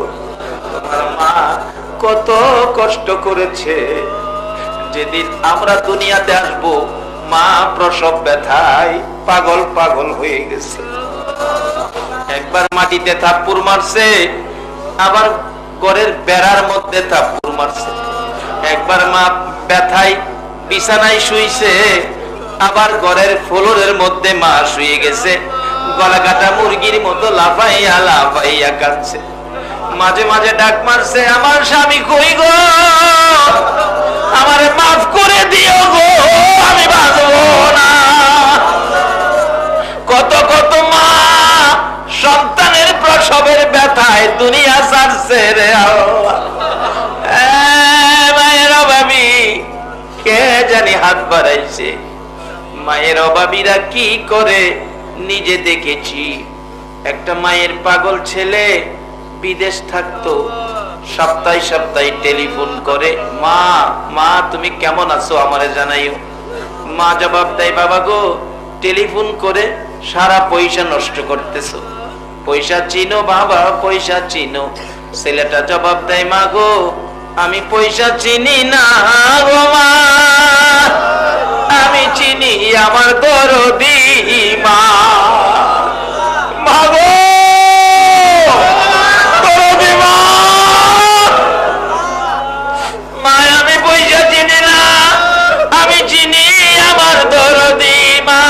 তোমার মা কত কষ্ট করেছে। যেদিন আমরা দুনিয়াতে আসবো, মা প্রসব ব্যথায় পাগল পাগল হয়ে গেছে। একবার মাটিতে থাপ্পড় মারছে, আবার ঘরের বেড়ার মধ্যে থাপ্পড় মারছে। একবার মা ব্যথায় বিছানায় শুইছে, আবার ঘরের ফ্লোরের মধ্যে মা শুয়ে গেছে, গলা কাটা মুরগির মতো লাফাইয়া লাফাইয়া কাঁদছে। মাঝে মাঝে ডাক মারছে, আমার স্বামী কই গো, আমারে মাফ করে দিও গো, আমি বাঁচবো না। কত কত মা সন্তানের প্রসবের ব্যথায় দুনিয়া ছাড়ছে রে আল্লাহ। মায়ের অভাবী কে জানি হাত বাড়াইছে। মায়ের অভাবীরা কি করে নিজে দেখেছি। একটা মায়ের পাগল ছেলে বিদেশ থাকতো, সপ্তাহে সপ্তাহে টেলিফোন করে, মা মা তুমি কেমন আছো আমারে জানাইও। মা জবাব দেয়, বাবা গো টেলিফোন করে সারা পয়সা নষ্ট করতেছো, পয়সা চিনো বাবা, পয়সা চিনো। ছেলেটা জবাব দেয়, মা গো আমি পয়সা চিনি না গো মা, আমি চিনি আমার দরদি মা। মা গো দরদি মা, মা আমি পয়সা চিনি না, আমি চিনি আমার দরদি মা।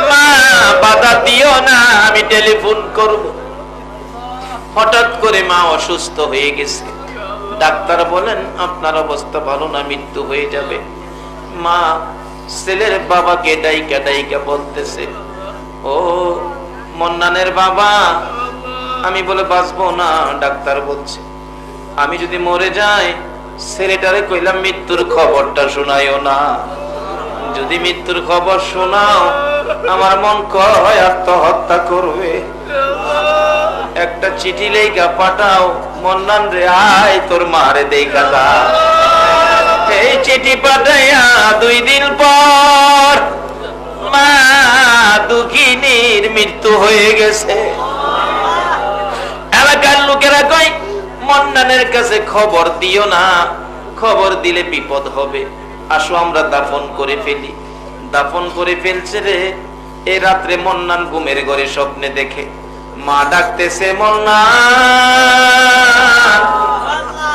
মা বাধা দিও না, আমি টেলিফোন করব। হঠাৎ করে মা অসুস্থ হয়ে গেছে। ডাক্তার বলেন আপনার অবস্থা ভালো না, মৃত্যু হয়ে যাবে। মা ছেলের বাবাকে ডাইকা ডাইকা বলতেছে, ও মন্নানের বাবা, আমি বলে বাঁচবো না। ডাক্তার বলছে আমি যদি মরে যাই, ছেলেটারে কইলাম মৃত্যুর খবরটা শোনাইও না। যদি মৃত্যুর খবর শোনাও, আমার মন কয় আত্মহত্যা করবে। একটা চিঠি লেখা পাঠাও, মন্নান রে আয় তোর মারে দেখা যা। এই চিঠি পাঠাইয়া 2 দিন পর মা দুঃখিনীর মৃত্যু হয়ে গেছে। এলাকার লোকেরা কয় মন্নানের কাছে খবর দিও না, খবর দিলে বিপদ হবে, আসো আমরা দাফন করে ফেলি। দাফন করে ফেলছে রে। এই রাত্রে মন্নান ঘুমের ঘরে স্বপ্নে দেখে মা ডাকতেছে, মন্নান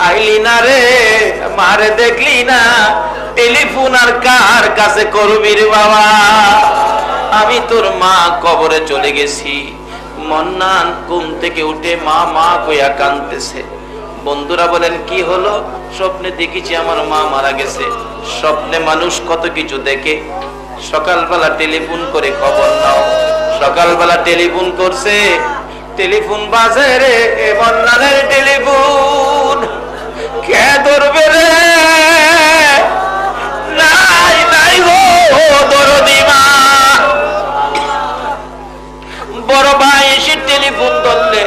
আইলি না রে, মারে দেখলি না, টেলিফোন আর কার কাছে করবি রে বাবা, আমি তোর মা কবরে চলে গেছি। মন্নান ঘুম থেকে উঠে মা মা কইয়া কাঁদতেছে। বন্ধুরা বলেন কি হলো? স্বপ্নে দেখেছি আমার মা মারা গেছে। স্বপ্নে মানুষ কত কিছু দেখে। সকালবেলা টেলিফোন করে খবর নাও। সকালবেলা টেলিফোন করছে, টেলিফোন বাজে রে, মন্নানের টেলিফোন। কে ধরবে রে? নাই নাই গো দরদি মা। বড় ভাই এসে টেলিফোন ধরলে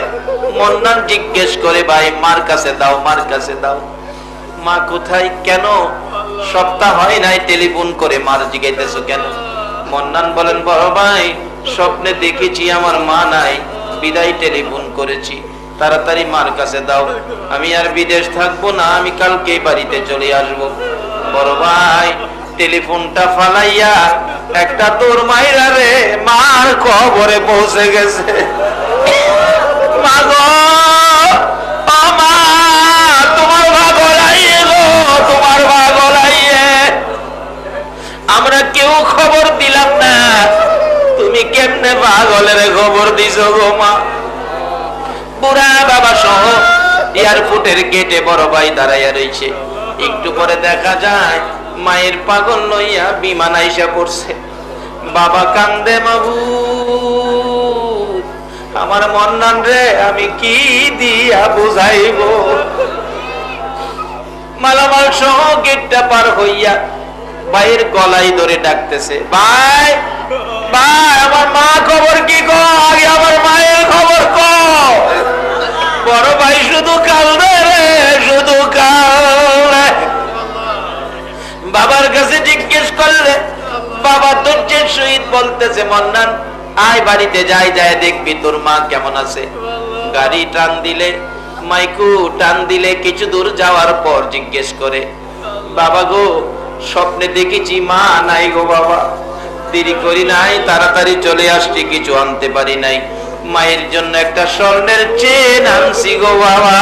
মন্নান জিজ্ঞেস করে, ভাই মার কাছে দাও, মার কাছে দাও। মা কোথায়? কেন সপ্তাহ হয় নাই টেলিফোন করে মার জিজ্ঞাইতেছো কেন? মন্নান বলেন, বড় ভাই স্বপ্নে দেখেছি আমার মা নাই, বিদায় টেলিফোন করেছি, তাড়াতাড়ি মার কাছে দাও, আমি আর বিদেশ থাকবো না, আমি কালকে বাড়িতে চলে আসবো। বড় ভাই টেলিফোনটা ফালাইয়া একটা তোর মাইরা রে মার খবরে পৌঁছে গেছে। মা গো, ও মা, তোমার ভাগল আইয়ে গো, তোমার ভাগল আইয়ে। আমরা কেউ খবর দিলাম না, তুমি কেমনে পাগলের খবর দিছো গো মা? বুড়া বাবা সহ এয়ারপোর্টের গেটে বড় ভাই দাঁড়াইয়া রয়েছে। একটু পরে দেখা যায় মায়ের পাগল লইয়া বিমান আইসা পড়ছে। বাবা কান্দে, মাবুদ আমার মন্নান রে আমি কি দিয়া বুঝাইব? মালামাল সহ গেটটা পার হইয়া ভাইয়ের গলায় ধরে ডাকতেছে, ভাই ভাই আমার মা খবর কি গো, আগে আমার মায়ের খবর কো। বড় ভাই শুধু কান্দে রে, শুধু কান্দে। বাবার কাছে জিজ্ঞেস করলে বাবা ধৈর্যের সহিত বলতেছে, মন্নান আয় বাড়িতে যাই, যায় দেখবি তোর মা কেমন আছে। গাড়ি টান দিলে, মাইকু টান দিলে কিছু দূর যাওয়ার পর জিজ্ঞেস করে, বাবা গো স্বপ্নে দেখেছি মা নাই গো বাবা, দেরি করি নাই, তাড়াতাড়ি চলে আসছি, কিছু আনতে পারি নাই, মায়ের জন্য একটা স্বর্ণের চেন আনছি গো বাবা,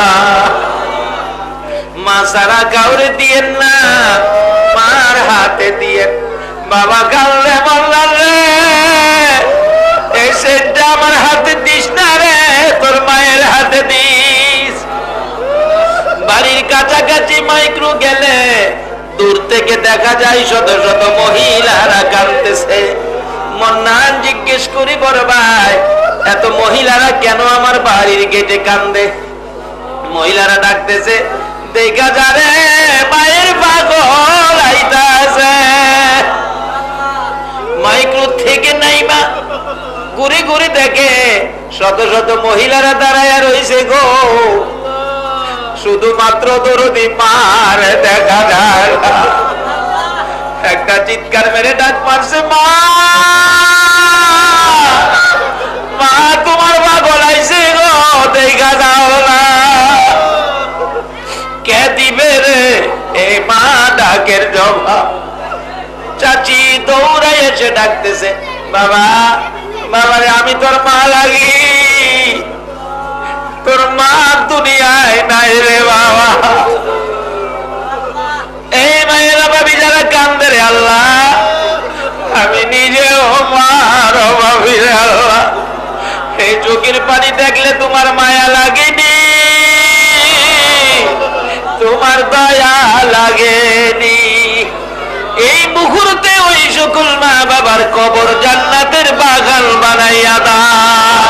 মা সারা কাউরে দিয়েন না, মার হাতে দিয়েন। বাবা কাউরে বললেন রে, এই চেনটা আমার হাতে দিস না রে, তোর মায়ের হাতে দিস। বাড়ির কাছাকাছি মাইক্রো গেলে দূর থেকে দেখা যায় শত শত মহিলারা কাঁদতেছে। মন্নান জিজ্ঞেস করি, বড় ভাই এত মহিলারা কেন আমার বাড়ির গেটে কান্দে? মহিলারা ডাকতেছে, দেখা যারে মায়ের পাগল আইতাছে। মাইক্রো থেকে নাইবা ঘুরে ঘুরে দেখে শত শত মহিলারা দাঁড়ায় রইছে গো, শুধুমাত্র দরদি মার দেখা যায়। একটা চিৎকার মেরে ডাক মারছে, মা মা তোমার পাগল আইছে গো, দেখা যাও না। কে দিবে রে এই মা ডাকের জবাব? চাচি দৌড়াই এসে ডাকতেছে, বাবা বাবা রে আমি তোর মা লাগি, তোর মা দুনিয়ায় নাই রে বাবা। এই মায়েরা ভাবি যারা কান্দে রে আল্লাহ, আমি নিজেও মার ভাবি রে আল্লাহ। এই চোখের পানি দেখলে তোমার মায়া লাগেনি, তোমার দয়া লাগেনি। এই মুহূর্তে ওই সকল মা বাবার কবর জান্নাতের বাগান বানাইয়া দাও।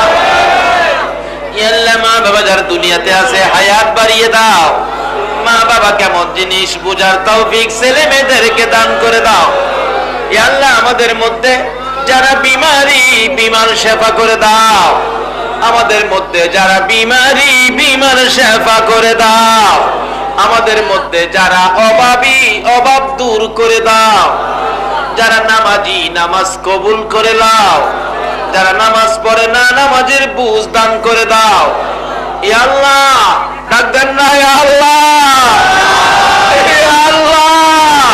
মা বাবা যারা দুনিয়াতে আছে হায়াত বাড়িয়ে দাও। মা বাবা কেমন জিনিস বুঝার তৌফিক ছেলে মেয়েদেরকে দান করে দাও। আল্লাহ আমাদের মধ্যে যারা বিমারি, বিমার সেবা করে দাও। আমাদের মধ্যে যারা বিমারি বিমার শেফা করে দাও, আমাদের মধ্যে যারা অভাবী অভাব দূর করে দাও, যারা নামাজি নামাজ কবুল করে নাও, যারা নামাজ পড়ে না নামাজের বুঝ দান করে দাও। ইয়া আল্লাহ ডাকবেন না, ইয়া আল্লাহ, ইয়া আল্লাহ।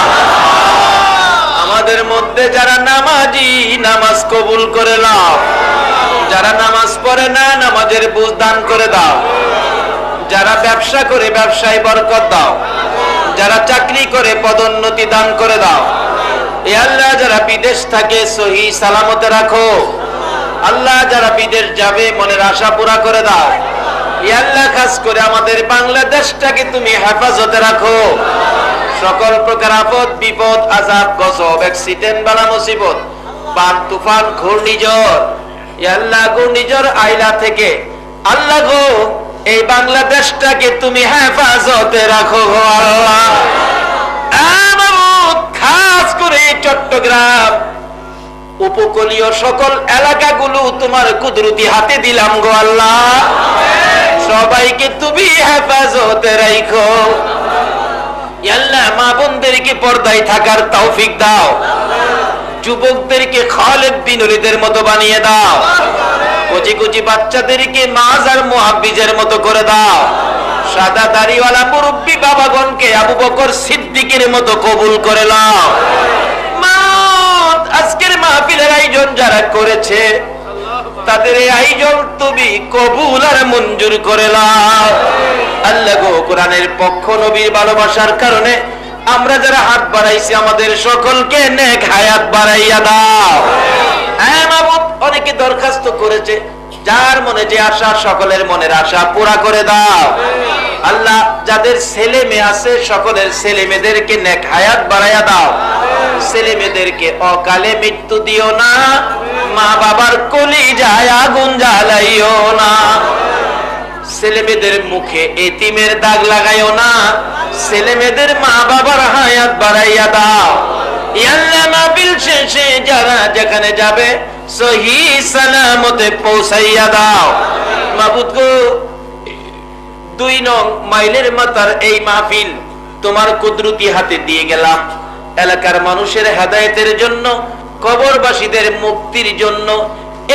আমাদের মধ্যে যারা নামাজি নামাজ কবুল করে নাও, যারা নামাজ পড়ে না নামাজের বুঝ দান করে দাও, যারা ব্যবসা করে ব্যবসায় বরকত দাও, যারা চাকরি করে পদোন্নতি দান করে দাও। এ আল্লাহ যারা বিদেশ থাকে সহি সালামতে রাখো। আল্লাহ যারা বিদেশ যাবে মনের আশা পুরা করে দাও। এ আল্লাহ খাস করে আমাদের বাংলাদেশটাকে তুমি হেফাজতে রাখো। সকল প্রকার আপদ বিপদ আযাব গজব অ্যাক্সিডেন্ট বালা মুসিবত বান তুফান ঘূর্ণিঝড়, এ আল্লাহ ঘূর্ণিঝড় আইলা থেকে আল্লাহ গো এই বাংলাদেশটাকে তুমি হেফাজতে রাখো গো আল্লাহ। খাস করে চট্টগ্রাম উপকূলীয় সকল এলাকাগুলো তোমার কুদরতি হাতে দিলাম গো আল্লাহ। সবাইকে তুমি হেফাজতে রাখো। আল্লাহ মা বোনদেরকে পর্দায় থাকার তৌফিক দাও, যুবকদেরকে খালেদ বিন ওলীদের মতো বানিয়ে দাও, কুচি কুচি বাচ্চাদেরকে মাজার মুহাব্বিজের মতো করে দাও, সাদা দাড়িওয়ালা মুরব্বী বাবাগণকে আবু বকর সিদ্দিকের মতো কবুল করে নাও। আজকের মাহফিলের আয়োজন যারা করেছে তাদের এই আয়োজন তুমি কবুল আর মঞ্জুর করে নাও। আল্লাহ গো কোরআনের পক্ষ নবীর ভালোবাসার কারণে আমরা যারা হাত বাড়াইছি আমাদের সকলকে নেক হায়াত বাড়াইয়া দাও। হ্যাঁ মাবুদ, অনেকে দরখাস্ত করেছে, যার মনে যে আশা সকলের মনের আশা পুরা করে দাও। আল্লাহ যাদের ছেলে মেয়ে আছে সকলের ছেলে মেয়েদেরকে নেক হায়াত বাড়াইয়া দাও। ছেলে মেয়েদেরকে অকালে মৃত্যু দিও না, মা বাবার কলিজায় আগুন জ্বালাইও না, ছেলে মেয়েদের মুখে এতিমের দাগ লাগাইও না, ছেলে মেয়েদের মা বাবার হায়াত বাড়াইয়া দাও। আল্লাহ মাহফিল শেষে যারা যেখানে যাবে সহি সালামতে পৌঁছাইয়া দাও। মাবুদ গো 2 নং মাইলের মাথার এই মাহফিল তোমার কুদরতি হাতে দিয়ে গেলাম। এলাকার মানুষের হেদায়েতের জন্য, কবরবাসীদের মুক্তির জন্য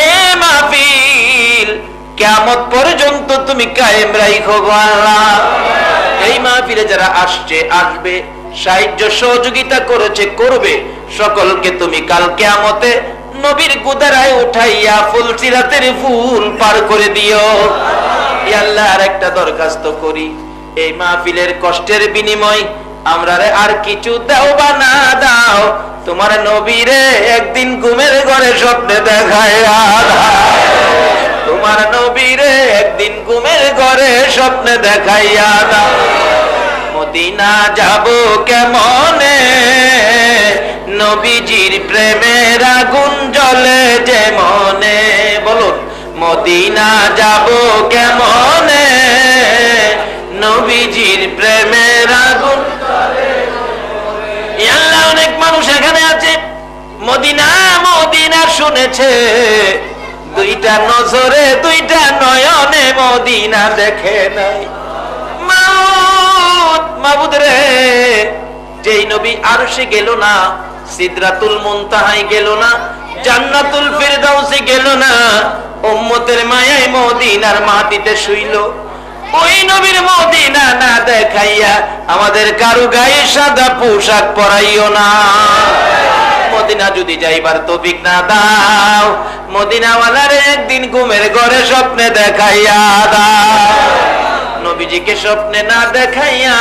এ মাহফিল কিয়ামত পর্যন্ত তুমি কায়েম রাখো গো আল্লাহ। এই মাহফিলে যারা আসছে আসবে, সাহায্য সহযোগিতা করেছে করবে, সকলকে তুমি কাল কিয়ামতে নবীর কুদারায় উঠাইয়া ফুলসিরাতের ফুল পার করে দিও। ইয়া আল্লাহ আর একটা দরখাস্ত করি, এই মাহফিলের কষ্টের বিনিময় আমরা আর কিছু দাও বা না দাও, তোমার নবীরে একদিন ঘুমের ঘরে স্বপ্নে দেখায়া দাও, তোমার নবীরে একদিন ঘুমের ঘরে স্বপ্নে দেখাইয়া দাও। মদিনা যাব কেমনে, নবীজির প্রেমের আগুন জ্বলে যে মনে, বলুন মদিনা যাব কেমনে, নবীজির প্রেমের আগুন জ্বলে। আল্লাহ অনেক মানুষ এখানে আছে মদিনা মদিনা শুনেছে, 2টা নজরে 2টা নয়নে মদিনা দেখে নাই। মাবুদ রে, যেই নবী আরশে গেল না, সিদরাতুল মুনতাহায় গেল না, জান্নাতুল ফিরদাউসে গেল না, উম্মতের মায়ায় মদিনার মাটিতে শুইল, ওই নবীর মদিনা না দেখাইয়া আমাদের কারো গায়ে সাদা পোশাক পরাইও না। মদিনা যদি যাইবার তৌফিক না দাও, মদিনাওয়ালারে একদিন ঘুমের ঘরে স্বপ্নে দেখাইয়া দাও। নবীজিকে স্বপ্নে না দেখাইয়া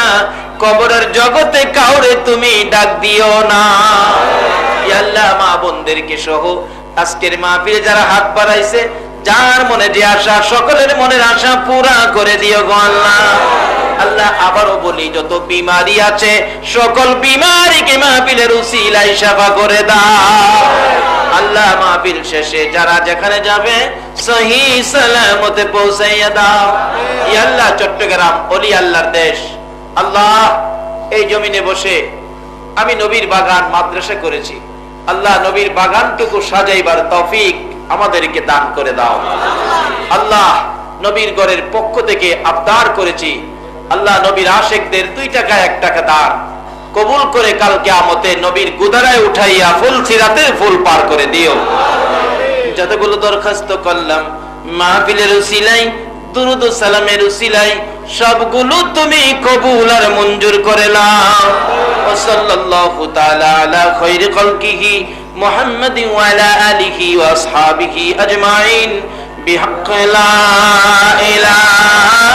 কবরের জগতে কাউরে তুমি ডাক দিও না। ইয়া আল্লাহ মা বোনদেরকে সহ আজকের মাহফিলে যারা হাত বাড়াইছে, যার মনে যে আশা সকলের মনের আশা পুরা করে দিও গো আল্লাহ। আল্লাহ আবারও বলি, যত বিমারি আছে সকল বিমারিকে মাহফিলের উসিলায় শাফা করে দাও। আল্লাহ মাহফিল শেষে যারা যেখানে যাবে সহি সালামতে পৌঁছাইয়া দাও। ইয়া আল্লাহ চট্টগ্রাম ওলি আল্লাহর দেশ, আল্লাহ এই জমিনে বসে আমি নবীর বাগান মাদ্রাসা করেছি, আল্লাহ নবীর বাগানটুকু সাজাইবার তৌফিক আমাদেরকে দান করে দাও। আল্লাহ, নবীর ঘরের পক্ষ থেকে আবদার করেছি, আল্লাহ নবীর আশিকদের 2 টাকা 1 টাকা দান কবুল করে কাল কিয়ামতে নবীর গুদারায় উঠাইয়া ফুল সিরাতের ফুল পার করে দিও। যতগুলো দরখাস্ত করলাম মাহফিলের উসিলাই, দুরুদ ও সালামের উসিলাই, সবগুলো তুমি কবুল আর মঞ্জুর করে নাও। ওয়া সাল্লাল্লাহু তাআলা আলা খায়রি খালকিহি মুহাম্মাদিন ওয়া আলা আলিহি ওয়া আসহাবিহি আজমাইন বিহাক্কি লা ইলাহা